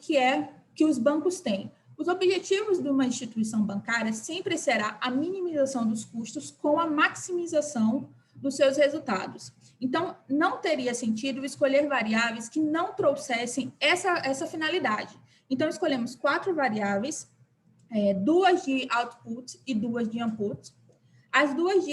que os bancos têm. Os objetivos de uma instituição bancária sempre será a minimização dos custos com a maximização dos seus resultados. Então, não teria sentido escolher variáveis que não trouxessem essa finalidade. Então, escolhemos 4 variáveis, 2 de output e 2 de input. As 2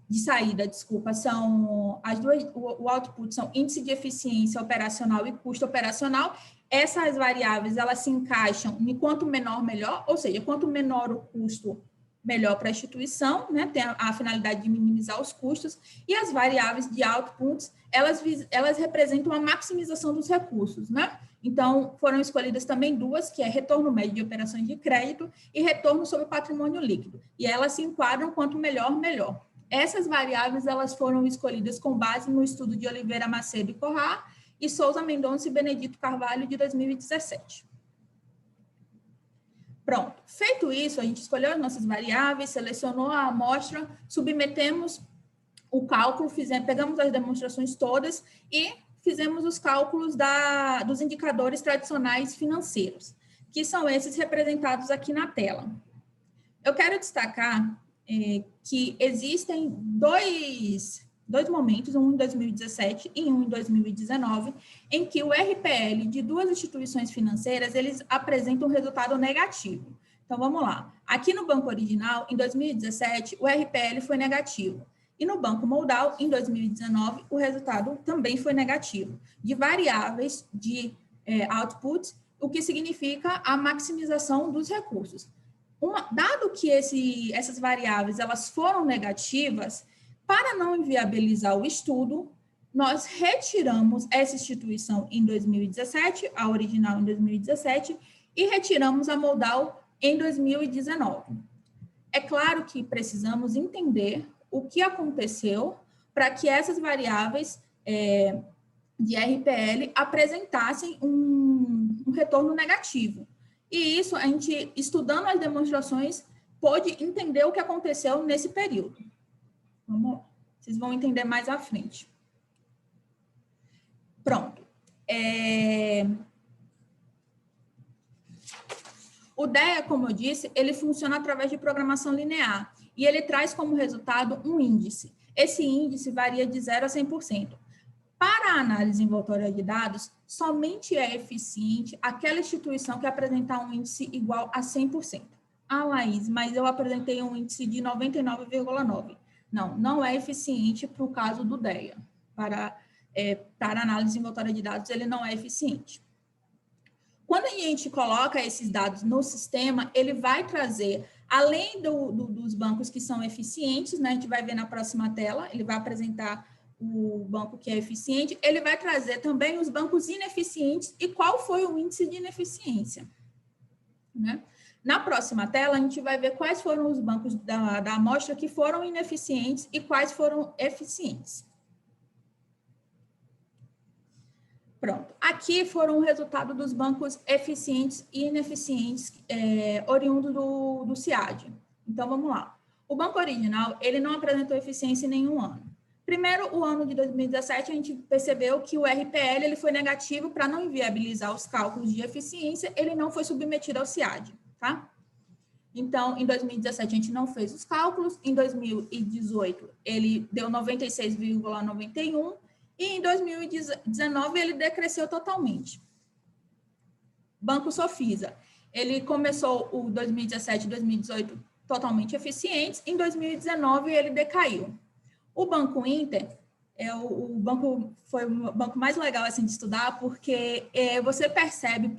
de saída, são as 2, o output são índice de eficiência operacional e custo operacional. Essas variáveis, elas se encaixam em quanto menor, melhor, ou seja, quanto menor o custo, melhor para a instituição, né? Tem a finalidade de minimizar os custos. E as variáveis de outputs, elas representam a maximização dos recursos, né? Então, foram escolhidas também 2, que é retorno médio de operações de crédito e retorno sobre patrimônio líquido. E elas se enquadram quanto melhor, melhor. Essas variáveis, elas foram escolhidas com base no estudo de Oliveira Macedo e Corrá e Souza Mendonça e Benedito Carvalho, de 2017. Pronto. Feito isso, a gente escolheu as nossas variáveis, selecionou a amostra, submetemos o cálculo, pegamos as demonstrações todas e fizemos os cálculos dos indicadores tradicionais financeiros, que são esses representados aqui na tela. Eu quero destacar que existem dois momentos, um em 2017 e um em 2019, em que o RPL de 2 instituições financeiras, eles apresentam um resultado negativo. Então, vamos lá. Aqui no Banco Original, em 2017, o RPL foi negativo. E no Banco Modal, em 2019, o resultado também foi negativo, de variáveis de output, o que significa a maximização dos recursos. Dado que essas variáveis elas foram negativas, para não inviabilizar o estudo, nós retiramos essa instituição em 2017, a original em 2017, e retiramos a Modal em 2019. É claro que precisamos entender o que aconteceu para que essas variáveis de RPL apresentassem um retorno negativo. E isso, a gente, estudando as demonstrações, pôde entender o que aconteceu nesse período. Vamos lá. Vocês vão entender mais à frente. Pronto. O DEA, como eu disse, ele funciona através de programação linear e ele traz como resultado um índice. Esse índice varia de 0 a 100%. Para a análise envoltória de dados, somente é eficiente aquela instituição que apresentar um índice igual a 100%. Ah, Laís, mas eu apresentei um índice de 99,9%. Não é eficiente para o caso do DEA. Para análise envoltória de dados, ele não é eficiente. Quando a gente coloca esses dados no sistema, ele vai trazer, além dos bancos que são eficientes, né, a gente vai ver na próxima tela, ele vai apresentar o banco que é eficiente, ele vai trazer também os bancos ineficientes e qual foi o índice de ineficiência, né? Na próxima tela, a gente vai ver quais foram os bancos da amostra que foram ineficientes e quais foram eficientes. Pronto. Aqui foram o resultado dos bancos eficientes e ineficientes oriundos do CIAD. Então, vamos lá. O Banco Original, ele não apresentou eficiência em nenhum ano. Primeiro, o ano de 2017, a gente percebeu que o RPL ele foi negativo para não inviabilizar os cálculos de eficiência, ele não foi submetido ao CIAD, tá? Então, em 2017, a gente não fez os cálculos, em 2018, ele deu 96,91%, e em 2019, ele decresceu totalmente. Banco Sofisa, ele começou o 2017 e 2018 totalmente eficientes, em 2019, ele decaiu. O Banco Inter foi o banco mais legal assim, de estudar, porque você percebe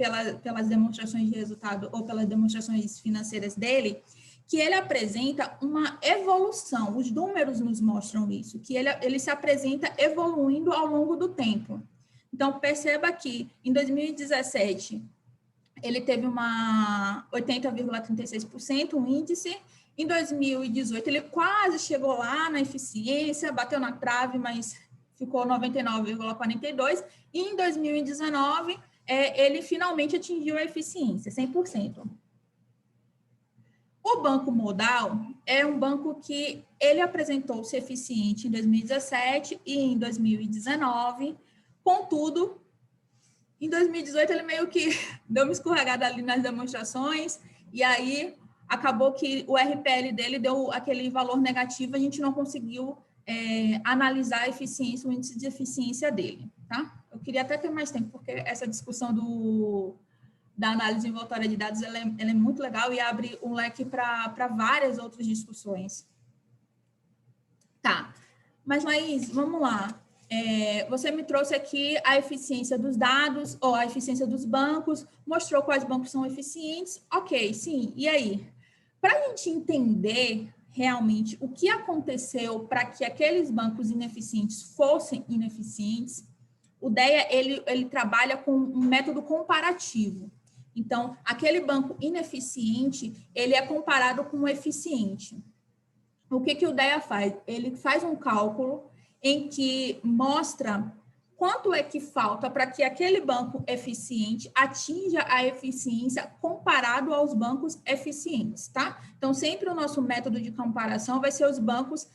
pelas demonstrações de resultado ou pelas demonstrações financeiras dele, que ele apresenta uma evolução, os números nos mostram isso, que ele se apresenta evoluindo ao longo do tempo. Então, perceba que em 2017, ele teve uma 80,36%, um índice. Em 2018, ele quase chegou lá na eficiência, bateu na trave, mas ficou 99,42%. E em 2019, ele finalmente atingiu a eficiência, 100%. O Banco Modal é um banco que ele apresentou-se eficiente em 2017 e em 2019, contudo, em 2018 ele meio que deu uma escorregada ali nas demonstrações, e aí acabou que o RPL dele deu aquele valor negativo, a gente não conseguiu analisar a eficiência, o índice de eficiência dele, tá? Eu queria até ter mais tempo, porque essa discussão da análise envoltória de dados, ela é muito legal e abre um leque para várias outras discussões. Tá, mas Laís, vamos lá. Você me trouxe aqui a eficiência dos dados, ou a eficiência dos bancos, mostrou quais bancos são eficientes. Ok, sim, e aí? Para a gente entender realmente o que aconteceu para que aqueles bancos ineficientes fossem ineficientes, o DEA, ele trabalha com um método comparativo. Então, aquele banco ineficiente, ele é comparado com o eficiente. O que o DEA faz? Ele faz um cálculo em que mostra quanto é que falta para que aquele banco eficiente atinja a eficiência comparado aos bancos eficientes, tá? Então, sempre o nosso método de comparação vai ser os bancos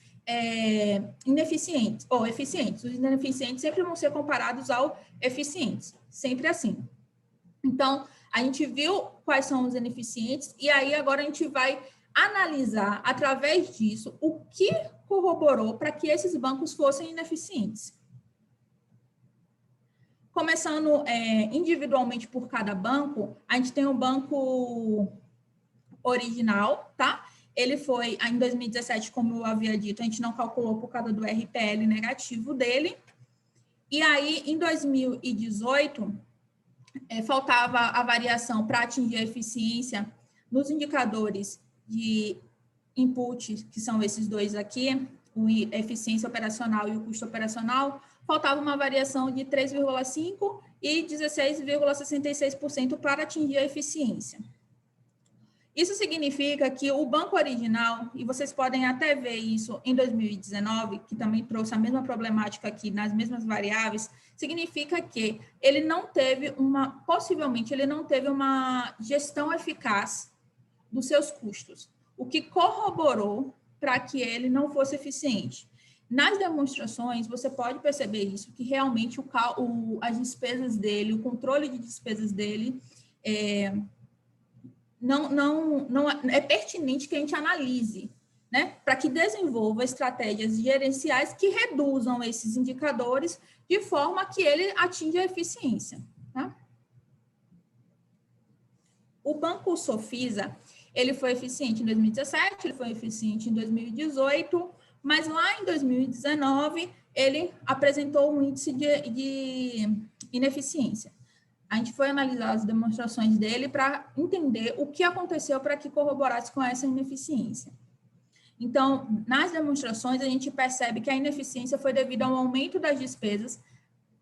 ineficientes ou eficientes. Os ineficientes sempre vão ser comparados aos eficientes, sempre assim. Então, a gente viu quais são os ineficientes e aí agora a gente vai analisar, através disso, o que corroborou para que esses bancos fossem ineficientes. Começando individualmente por cada banco, a gente tem o banco original, tá? Ele foi, em 2017, como eu havia dito, a gente não calculou por causa do RPL negativo dele. E aí, em 2018, faltava a variação para atingir a eficiência nos indicadores de input, que são esses dois aqui, a eficiência operacional e o custo operacional, faltava uma variação de 3,5% e 16,66% para atingir a eficiência. Isso significa que o banco original, e vocês podem até ver isso em 2019, que também trouxe a mesma problemática aqui nas mesmas variáveis, significa que ele não teve possivelmente ele não teve uma gestão eficaz dos seus custos, o que corroborou para que ele não fosse eficiente. Nas demonstrações, você pode perceber isso, que realmente as despesas dele, o controle de despesas dele, não é pertinente que a gente analise, né? Para que desenvolva estratégias gerenciais que reduzam esses indicadores de forma que ele atinja a eficiência, tá? O Banco Sofisa, ele foi eficiente em 2017, ele foi eficiente em 2018, mas lá em 2019, ele apresentou um índice de ineficiência. A gente foi analisar as demonstrações dele para entender o que aconteceu para que corroborasse com essa ineficiência. Então, nas demonstrações, a gente percebe que a ineficiência foi devido ao aumento das despesas,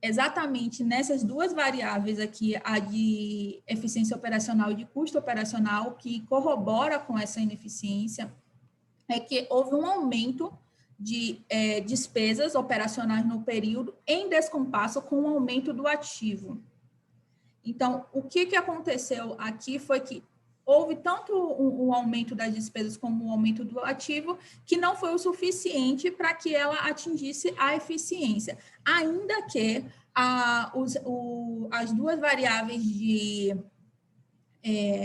exatamente nessas duas variáveis aqui, a de eficiência operacional e de custo operacional, que corrobora com essa ineficiência, é que houve um aumento de despesas operacionais no período em descompasso com o aumento do ativo. Então, o que aconteceu aqui foi que houve tanto um aumento das despesas como um aumento do ativo, que não foi o suficiente para que ela atingisse a eficiência, ainda que as duas variáveis de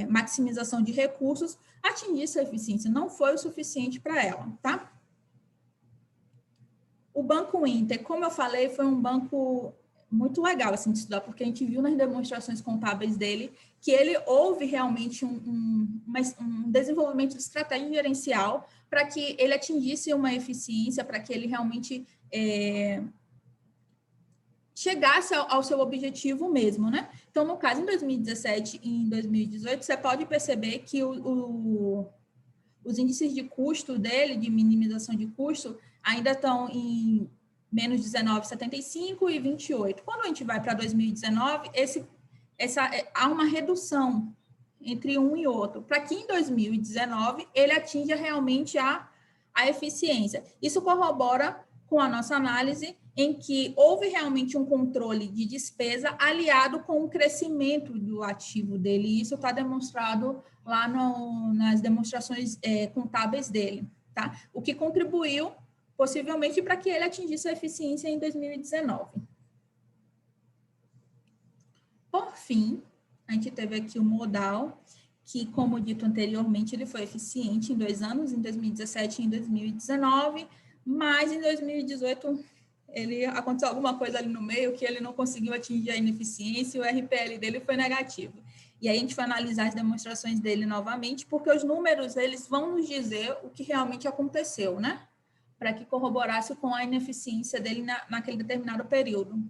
maximização de recursos atingissem a eficiência, não foi o suficiente para ela, tá? O Banco Inter, como eu falei, foi um banco muito legal assim, de estudar, porque a gente viu nas demonstrações contábeis dele que houve realmente um desenvolvimento de estratégia gerencial para que ele atingisse uma eficiência, para que ele realmente chegasse ao seu objetivo mesmo, né? Então, no caso, em 2017 e em 2018, você pode perceber que os índices de custo dele, de minimização de custo, ainda estão em menos 19,75 e 28. Quando a gente vai para 2019, há uma redução entre um e outro, para que em 2019 ele atinja realmente a eficiência. Isso corrobora com a nossa análise, em que houve realmente um controle de despesa aliado com o crescimento do ativo dele, e isso está demonstrado lá nas demonstrações contábeis dele, tá? O que contribuiu, possivelmente, para que ele atingisse a eficiência em 2019. Por fim, a gente teve aqui o modal, que, como dito anteriormente, ele foi eficiente em 2 anos, em 2017 e em 2019, mas em 2018 aconteceu alguma coisa ali no meio que ele não conseguiu atingir a ineficiência e o RPL dele foi negativo. E aí a gente foi analisar as demonstrações dele novamente, porque os números, eles vão nos dizer o que realmente aconteceu, né? Para que corroborasse com a ineficiência dele naquele determinado período.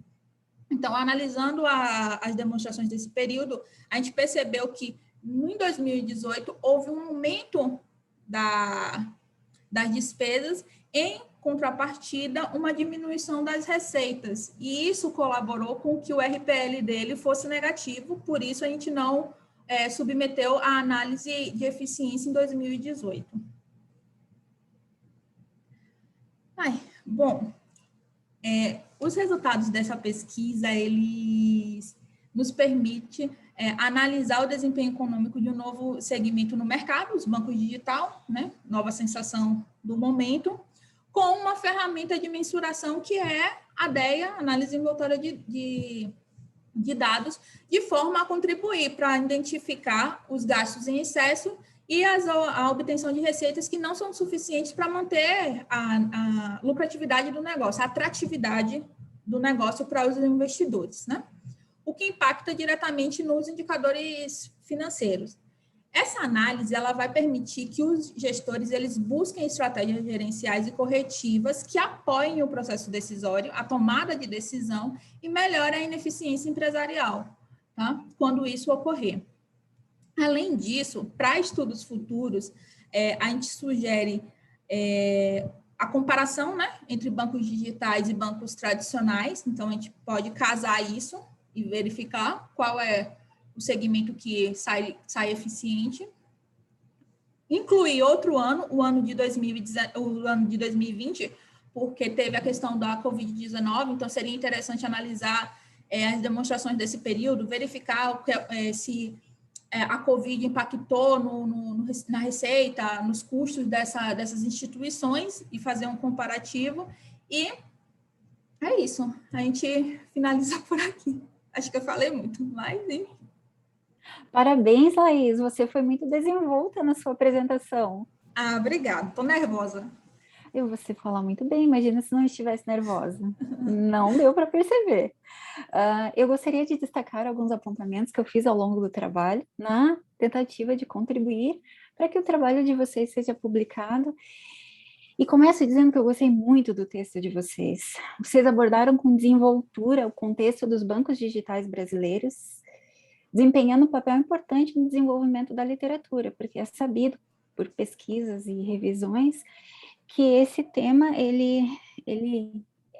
Então, analisando as demonstrações desse período, a gente percebeu que, em 2018, houve um aumento das despesas, em contrapartida, uma diminuição das receitas. E isso colaborou com que o RPL dele fosse negativo, por isso a gente não submeteu a análise de eficiência em 2018. Bom, os resultados dessa pesquisa, eles nos permitem analisar o desempenho econômico de um novo segmento no mercado, os bancos digital, né? Nova sensação do momento, com uma ferramenta de mensuração que é a DEA, Análise Envoltória de dados, de forma a contribuir para identificar os gastos em excesso e a obtenção de receitas que não são suficientes para manter a lucratividade do negócio, a atratividade do negócio para os investidores, né? O que impacta diretamente nos indicadores financeiros. Essa análise, ela vai permitir que os gestores, eles busquem estratégias gerenciais e corretivas que apoiem o processo decisório, a tomada de decisão e melhorem a ineficiência empresarial, tá? Quando isso ocorrer. Além disso, para estudos futuros, a gente sugere a comparação, né, entre bancos digitais e bancos tradicionais. Então, a gente pode casar isso e verificar qual é o segmento que sai eficiente. Incluir outro ano, o ano de 2020, porque teve a questão da Covid-19, então seria interessante analisar as demonstrações desse período, verificar se a Covid impactou na receita, nos custos dessas instituições e fazer um comparativo. E é isso, a gente finaliza por aqui. Acho que eu falei muito, mas enfim. Parabéns, Laís, você foi muito desenvolta na sua apresentação. Ah, obrigada, estou nervosa. Você fala muito bem, imagina se não estivesse nervosa. Não deu para perceber. Eu gostaria de destacar alguns apontamentos que eu fiz ao longo do trabalho, na tentativa de contribuir para que o trabalho de vocês seja publicado. E começo dizendo que eu gostei muito do texto de vocês. Vocês abordaram com desenvoltura o contexto dos bancos digitais brasileiros, desempenhando um papel importante no desenvolvimento da literatura, porque é sabido por pesquisas e revisões que esse tema ele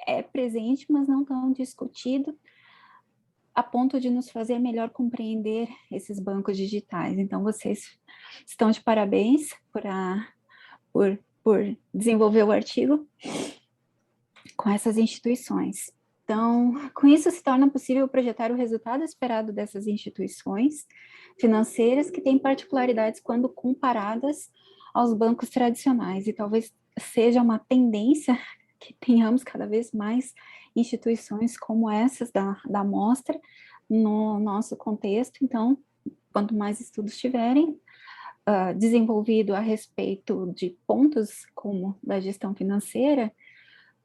é presente, mas não tão discutido, a ponto de nos fazer melhor compreender esses bancos digitais. Então, vocês estão de parabéns por desenvolver o artigo com essas instituições. Então, com isso se torna possível projetar o resultado esperado dessas instituições financeiras que têm particularidades quando comparadas aos bancos tradicionais, e talvez seja uma tendência que tenhamos cada vez mais instituições como essas da amostra no nosso contexto. Então, quanto mais estudos tiverem desenvolvido a respeito de pontos como da gestão financeira,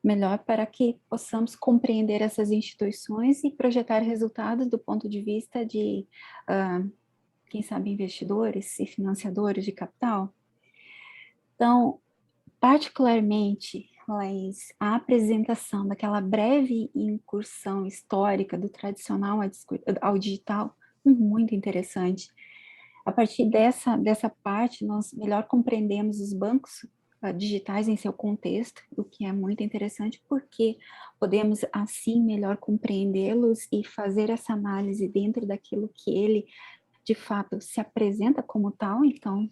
melhor para que possamos compreender essas instituições e projetar resultados do ponto de vista de, quem sabe, investidores e financiadores de capital. Então, particularmente, Laís, a apresentação daquela breve incursão histórica do tradicional ao digital, muito interessante. A partir dessa parte, nós melhor compreendemos os bancos digitais em seu contexto, o que é muito interessante, porque podemos, assim, melhor compreendê-los e fazer essa análise dentro daquilo que ele, de fato, se apresenta como tal. Então,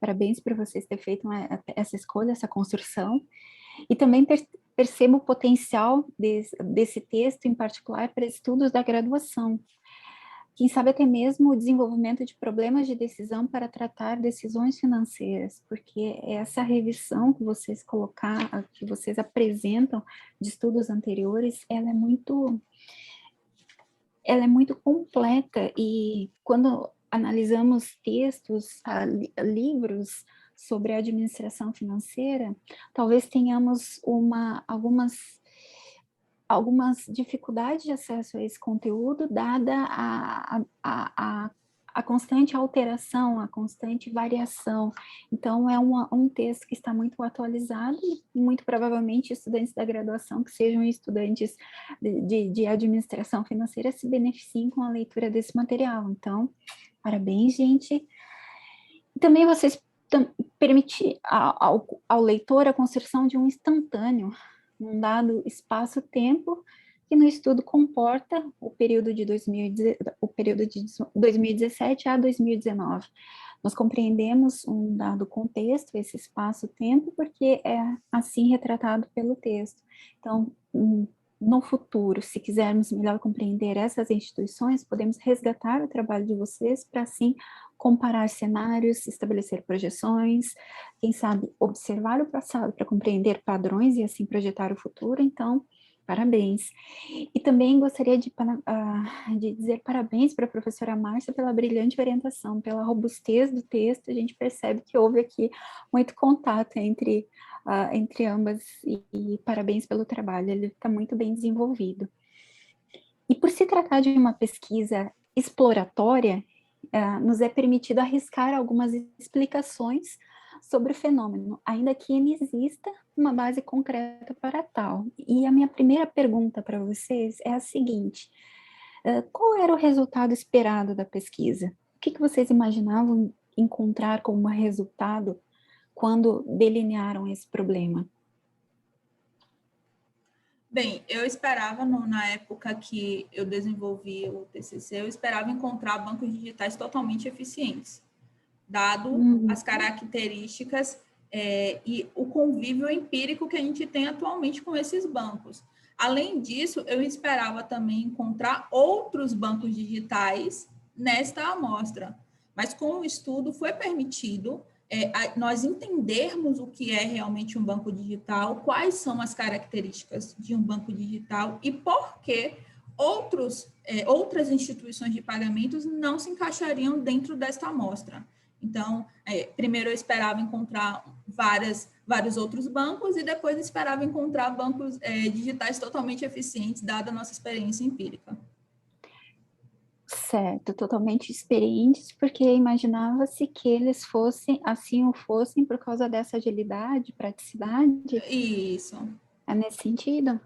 parabéns por vocês terem feito essa escolha, essa construção. E também percebo o potencial desse texto, em particular, para estudos da graduação. Quem sabe até mesmo o desenvolvimento de problemas de decisão para tratar decisões financeiras, porque essa revisão que vocês colocaram, que vocês apresentam de estudos anteriores, ela é muito completa, e quando analisamos textos, livros sobre a administração financeira, talvez tenhamos algumas dificuldades de acesso a esse conteúdo, dada a constante alteração, a constante variação. Então, é um texto que está muito atualizado, e muito provavelmente estudantes da graduação, que sejam estudantes de administração financeira, se beneficiem com a leitura desse material. Então, parabéns, gente. Também vocês permitir ao leitor a construção de um instantâneo, num dado espaço-tempo, que no estudo comporta o período de 2017 a 2019. Nós compreendemos um dado contexto, esse espaço-tempo, porque é assim retratado pelo texto. Então, no futuro, se quisermos melhor compreender essas instituições, podemos resgatar o trabalho de vocês para, assim, comparar cenários, estabelecer projeções, quem sabe observar o passado para compreender padrões e assim projetar o futuro. Então, parabéns. E também gostaria de dizer parabéns para a professora Márcia pela brilhante orientação, pela robustez do texto. A gente percebe que houve aqui muito contato entre ambas, e parabéns pelo trabalho, ele está muito bem desenvolvido. E por se tratar de uma pesquisa exploratória, nos é permitido arriscar algumas explicações sobre o fenômeno, ainda que não exista uma base concreta para tal. E a minha primeira pergunta para vocês é a seguinte: qual era o resultado esperado da pesquisa? O que vocês imaginavam encontrar como resultado quando delinearam esse problema? Bem, eu esperava, na época que eu desenvolvi o TCC, eu esperava encontrar bancos digitais totalmente eficientes, dado as características e o convívio empírico que a gente tem atualmente com esses bancos. Além disso, eu esperava também encontrar outros bancos digitais nesta amostra, mas com o estudo foi permitido nós entendermos o que é realmente um banco digital, quais são as características de um banco digital e por que outras instituições de pagamentos não se encaixariam dentro desta amostra. Então, primeiro eu esperava encontrar vários outros bancos e depois esperava encontrar bancos digitais totalmente eficientes, dada a nossa experiência empírica. Certo, totalmente experientes, porque imaginava-se que eles fossem por causa dessa agilidade, praticidade. Isso. É nesse sentido?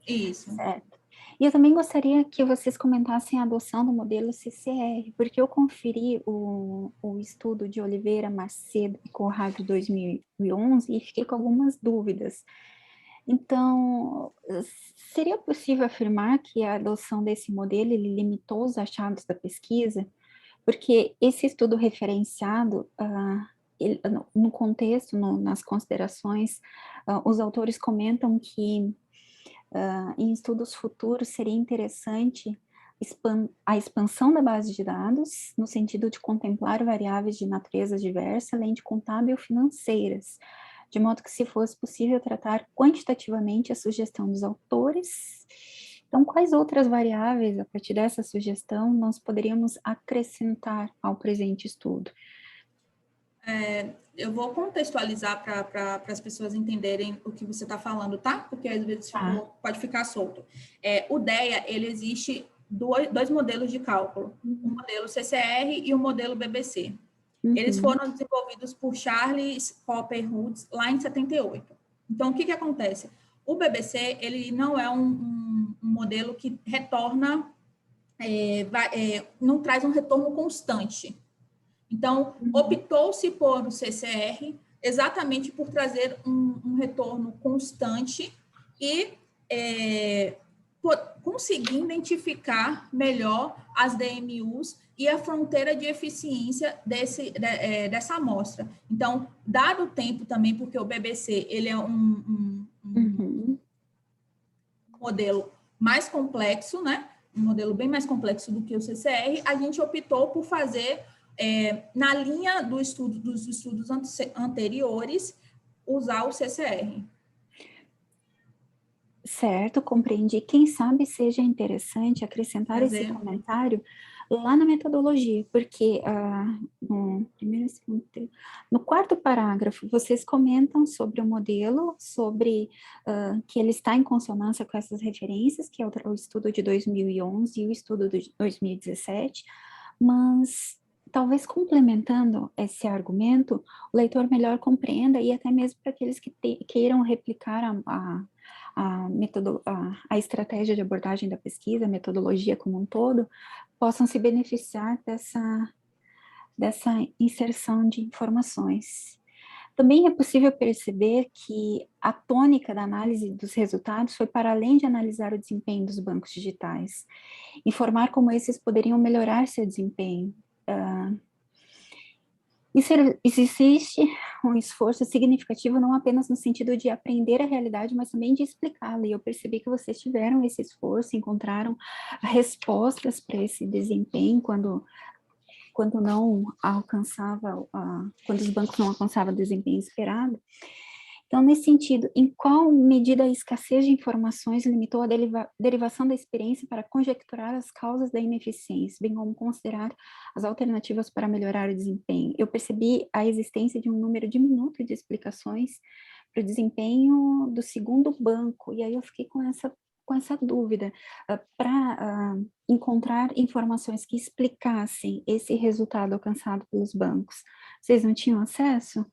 Isso. Certo. E eu também gostaria que vocês comentassem a adoção do modelo CCR, porque eu conferi o estudo de Oliveira, Macedo e Conrado de 2011 e fiquei com algumas dúvidas. Então, seria possível afirmar que a adoção desse modelo ele limitou os achados da pesquisa? Porque esse estudo referenciado, no contexto, nas considerações, os autores comentam que em estudos futuros seria interessante a expansão da base de dados, no sentido de contemplar variáveis de natureza diversa, além de contábil financeiras, de modo que se fosse possível tratar quantitativamente a sugestão dos autores. Então, quais outras variáveis, a partir dessa sugestão, nós poderíamos acrescentar ao presente estudo? Eu vou contextualizar para as pessoas entenderem o que você está falando, tá? Porque às vezes pode ficar solto. O DEA, ele existe dois modelos de cálculo, o modelo CCR e o modelo BBC. Eles foram desenvolvidos por Charles Cooper Woods lá em 78. Então, o que acontece? O BBC, ele não é um modelo que retorna, não traz um retorno constante. Então, optou-se por o CCR exatamente por trazer um retorno constante e conseguir identificar melhor as DMUs e a fronteira de eficiência dessa amostra. Então, dado o tempo também, porque o BBC ele é um modelo mais complexo, né? Um modelo bem mais complexo do que o CCR, a gente optou por fazer, na linha dos estudos anteriores, usar o CCR. Certo, compreendi. Quem sabe seja interessante acrescentar esse comentário lá na metodologia, porque no quarto parágrafo, vocês comentam sobre o modelo, sobre que ele está em consonância com essas referências, que é o estudo de 2011 e o estudo de 2017, mas talvez complementando esse argumento, o leitor melhor compreenda, e até mesmo para aqueles que queiram replicar a estratégia de abordagem da pesquisa, a metodologia como um todo, possam se beneficiar dessa inserção de informações. Também é possível perceber que a tônica da análise dos resultados foi para além de analisar o desempenho dos bancos digitais, informar como esses poderiam melhorar seu desempenho. Existe um esforço significativo não apenas no sentido de aprender a realidade, mas também de explicá-la, e eu percebi que vocês tiveram esse esforço, encontraram respostas para esse desempenho quando não alcançava, quando os bancos não alcançavam o desempenho esperado. Então, nesse sentido, em qual medida a escassez de informações limitou a derivação da experiência para conjecturar as causas da ineficiência, bem como considerar as alternativas para melhorar o desempenho? Eu percebi a existência de um número diminuto de explicações para o desempenho do segundo banco, e aí eu fiquei com essa dúvida, para encontrar informações que explicassem esse resultado alcançado pelos bancos. Vocês não tinham acesso?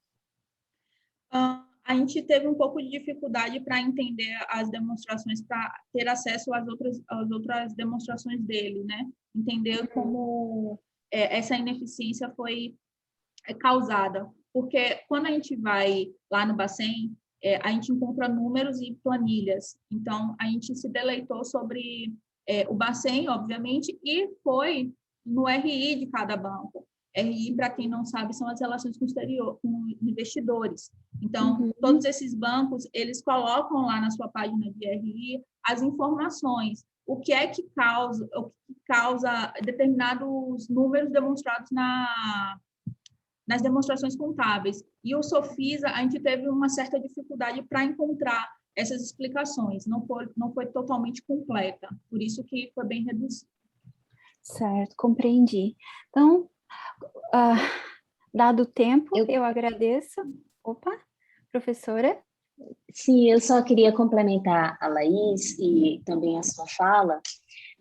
A gente teve um pouco de dificuldade para entender as demonstrações, para ter acesso às outras demonstrações dele, né? Entender como essa ineficiência foi causada. Porque quando a gente vai lá no Bacen, a gente encontra números e planilhas. Então, a gente se deleitou sobre o Bacen, obviamente, e foi no RI de cada banco. RI, para quem não sabe, são as relações com investidores. Então, todos esses bancos, eles colocam lá na sua página de RI as informações, o que é que causa determinados números demonstrados nas demonstrações contábeis. E o Sofisa, a gente teve uma certa dificuldade para encontrar essas explicações, não foi totalmente completa, por isso que foi bem reduzido. Certo, compreendi. Então, dado o tempo, eu agradeço. Opa, professora? Sim, eu só queria complementar a Laís e também a sua fala,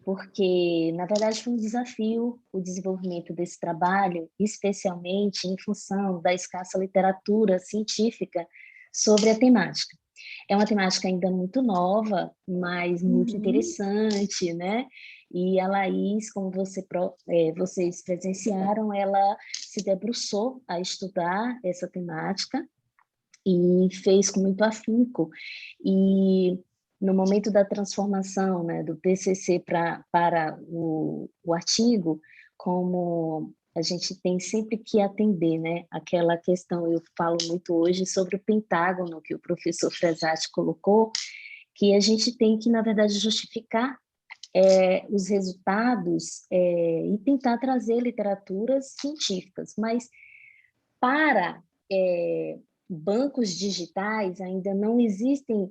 porque, na verdade, foi um desafio o desenvolvimento desse trabalho, especialmente em função da escassa literatura científica sobre a temática. É uma temática ainda muito nova, mas muito interessante, né? E a Laís, como vocês presenciaram, ela se debruçou a estudar essa temática e fez com muito afinco. E no momento da transformação, né, do TCC para o artigo, como a gente tem sempre que atender, né, aquela questão, eu falo muito hoje sobre o pentágono que o professor Fresati colocou, que a gente tem que, na verdade, justificar os resultados e tentar trazer literaturas científicas, mas para bancos digitais ainda não existem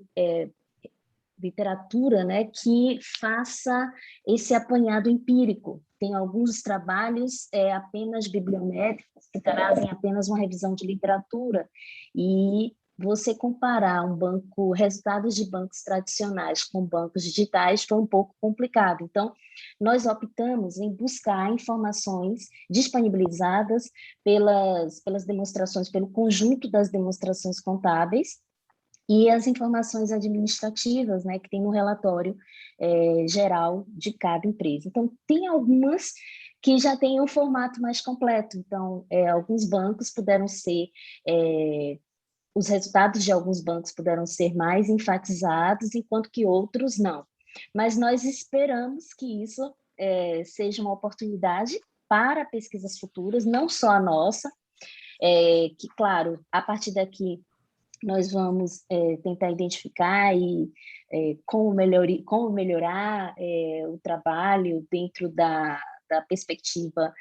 literatura, né, que faça esse apanhado empírico. Tem alguns trabalhos apenas bibliométricos, que trazem apenas uma revisão de literatura, e você comparar resultados de bancos tradicionais com bancos digitais foi um pouco complicado. Então, nós optamos em buscar informações disponibilizadas pelas demonstrações, pelo conjunto das demonstrações contábeis, e as informações administrativas, né, que tem no relatório geral de cada empresa. Então, tem algumas que já têm um formato mais completo. Então, alguns bancos puderam ser... os resultados de alguns bancos puderam ser mais enfatizados, enquanto que outros não. Mas nós esperamos que isso seja uma oportunidade para pesquisas futuras, não só a nossa, que, claro, a partir daqui nós vamos tentar identificar e como melhorar o trabalho dentro da perspectiva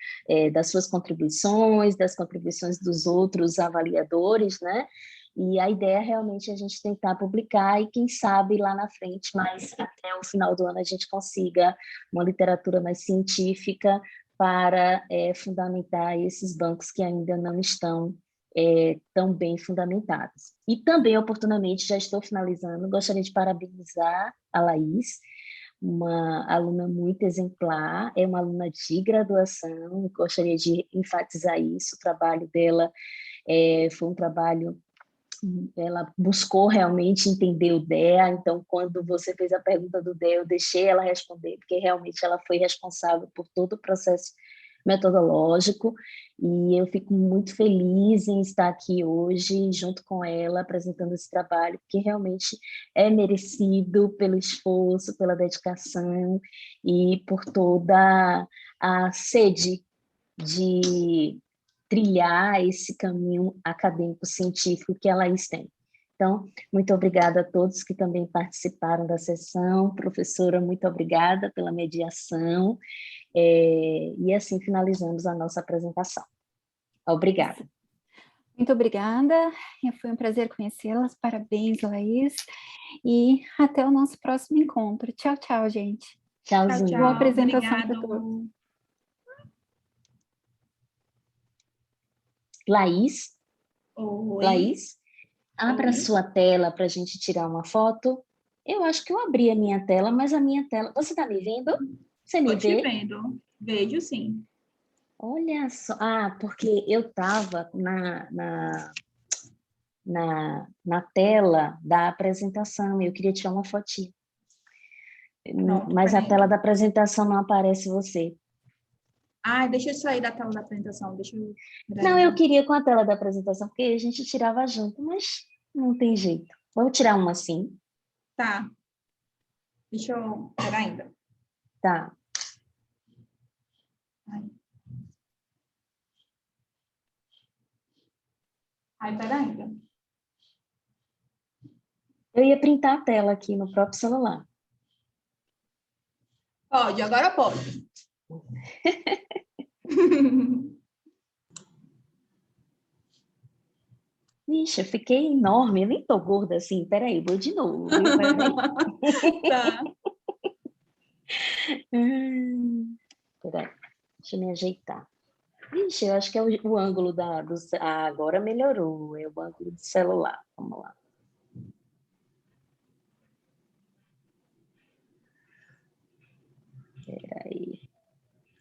das suas contribuições, das contribuições dos outros avaliadores, né? E a ideia realmente é a gente tentar publicar e, quem sabe, lá na frente, mas até o final do ano, a gente consiga uma literatura mais científica para fundamentar esses bancos que ainda não estão tão bem fundamentados. E também, oportunamente, já estou finalizando, gostaria de parabenizar a Laís, uma aluna muito exemplar, é uma aluna de graduação, gostaria de enfatizar isso, o trabalho dela foi um trabalho, ela buscou realmente entender o DEA, então quando você fez a pergunta do DEA, eu deixei ela responder, porque realmente ela foi responsável por todo o processo metodológico, e eu fico muito feliz em estar aqui hoje junto com ela, apresentando esse trabalho, que realmente é merecido pelo esforço, pela dedicação e por toda a sede de trilhar esse caminho acadêmico-científico que a Laís tem. Então, muito obrigada a todos que também participaram da sessão. Professora, muito obrigada pela mediação. E assim finalizamos a nossa apresentação. Obrigada. Muito obrigada, foi um prazer conhecê-las, parabéns, Laís, e até o nosso próximo encontro. Tchau, tchau, gente. Tchauzinho. Tchau, Boa apresentação para obrigado. todos. Laís? Oi. Laís? Abra Oi. sua tela para a gente tirar uma foto. Eu acho que eu abri a minha tela, mas a minha tela... Você está me vendo? Você me Estou te vê? vendo. Vejo, sim. Olha só. Ah, porque eu estava na tela da apresentação e eu queria tirar uma fotinha. Pronto, Mas a peraí. tela da apresentação não aparece você. Ah, deixa eu sair da tela da apresentação. Deixa eu... Não, eu queria com a tela da apresentação, porque a gente tirava junto, mas não tem jeito. Vamos tirar uma assim? Tá. Deixa eu... Pera ainda. Tá. Ai, pera ainda. Eu ia printar a tela aqui no próprio celular. Pode, agora pode. Vixe, eu fiquei enorme, eu nem tô gorda assim. Peraí, vou de novo, viu? Peraí. Tá. Peraí, deixa eu me ajeitar. Vixe, eu acho que é o ângulo agora melhorou, é o ângulo do celular. Vamos lá. Peraí.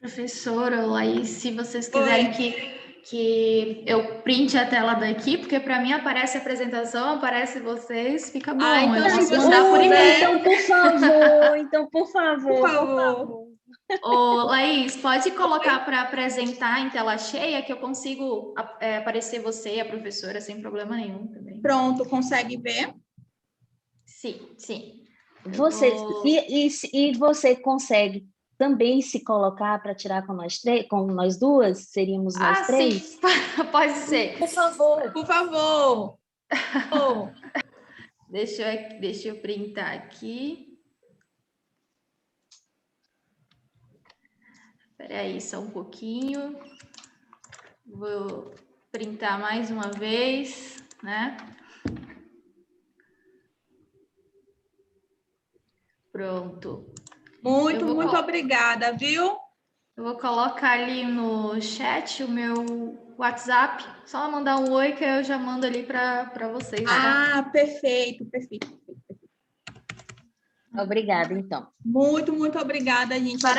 Professora, Laís, se vocês quiserem que eu printe a tela daqui, porque para mim aparece a apresentação, aparece vocês, fica bom. Ah, então eu posso se você mandar por e-mail. Então, por favor. Ô, Laís, pode colocar para apresentar em tela cheia que eu consigo aparecer você e a professora sem problema nenhum também. Pronto, consegue ver? Sim. E você consegue também se colocar para tirar com nós duas? Seríamos nós três? Sim, pode ser. Por favor. Por favor. Oh. Deixa eu printar aqui. Espera aí, só um pouquinho. Vou printar mais uma vez, né? Pronto. Muito obrigada, viu? Eu vou colocar ali no chat o meu WhatsApp. Só mandar um oi que eu já mando ali para vocês. Ah, tá? Perfeito. Obrigada, então. Muito obrigada, gente.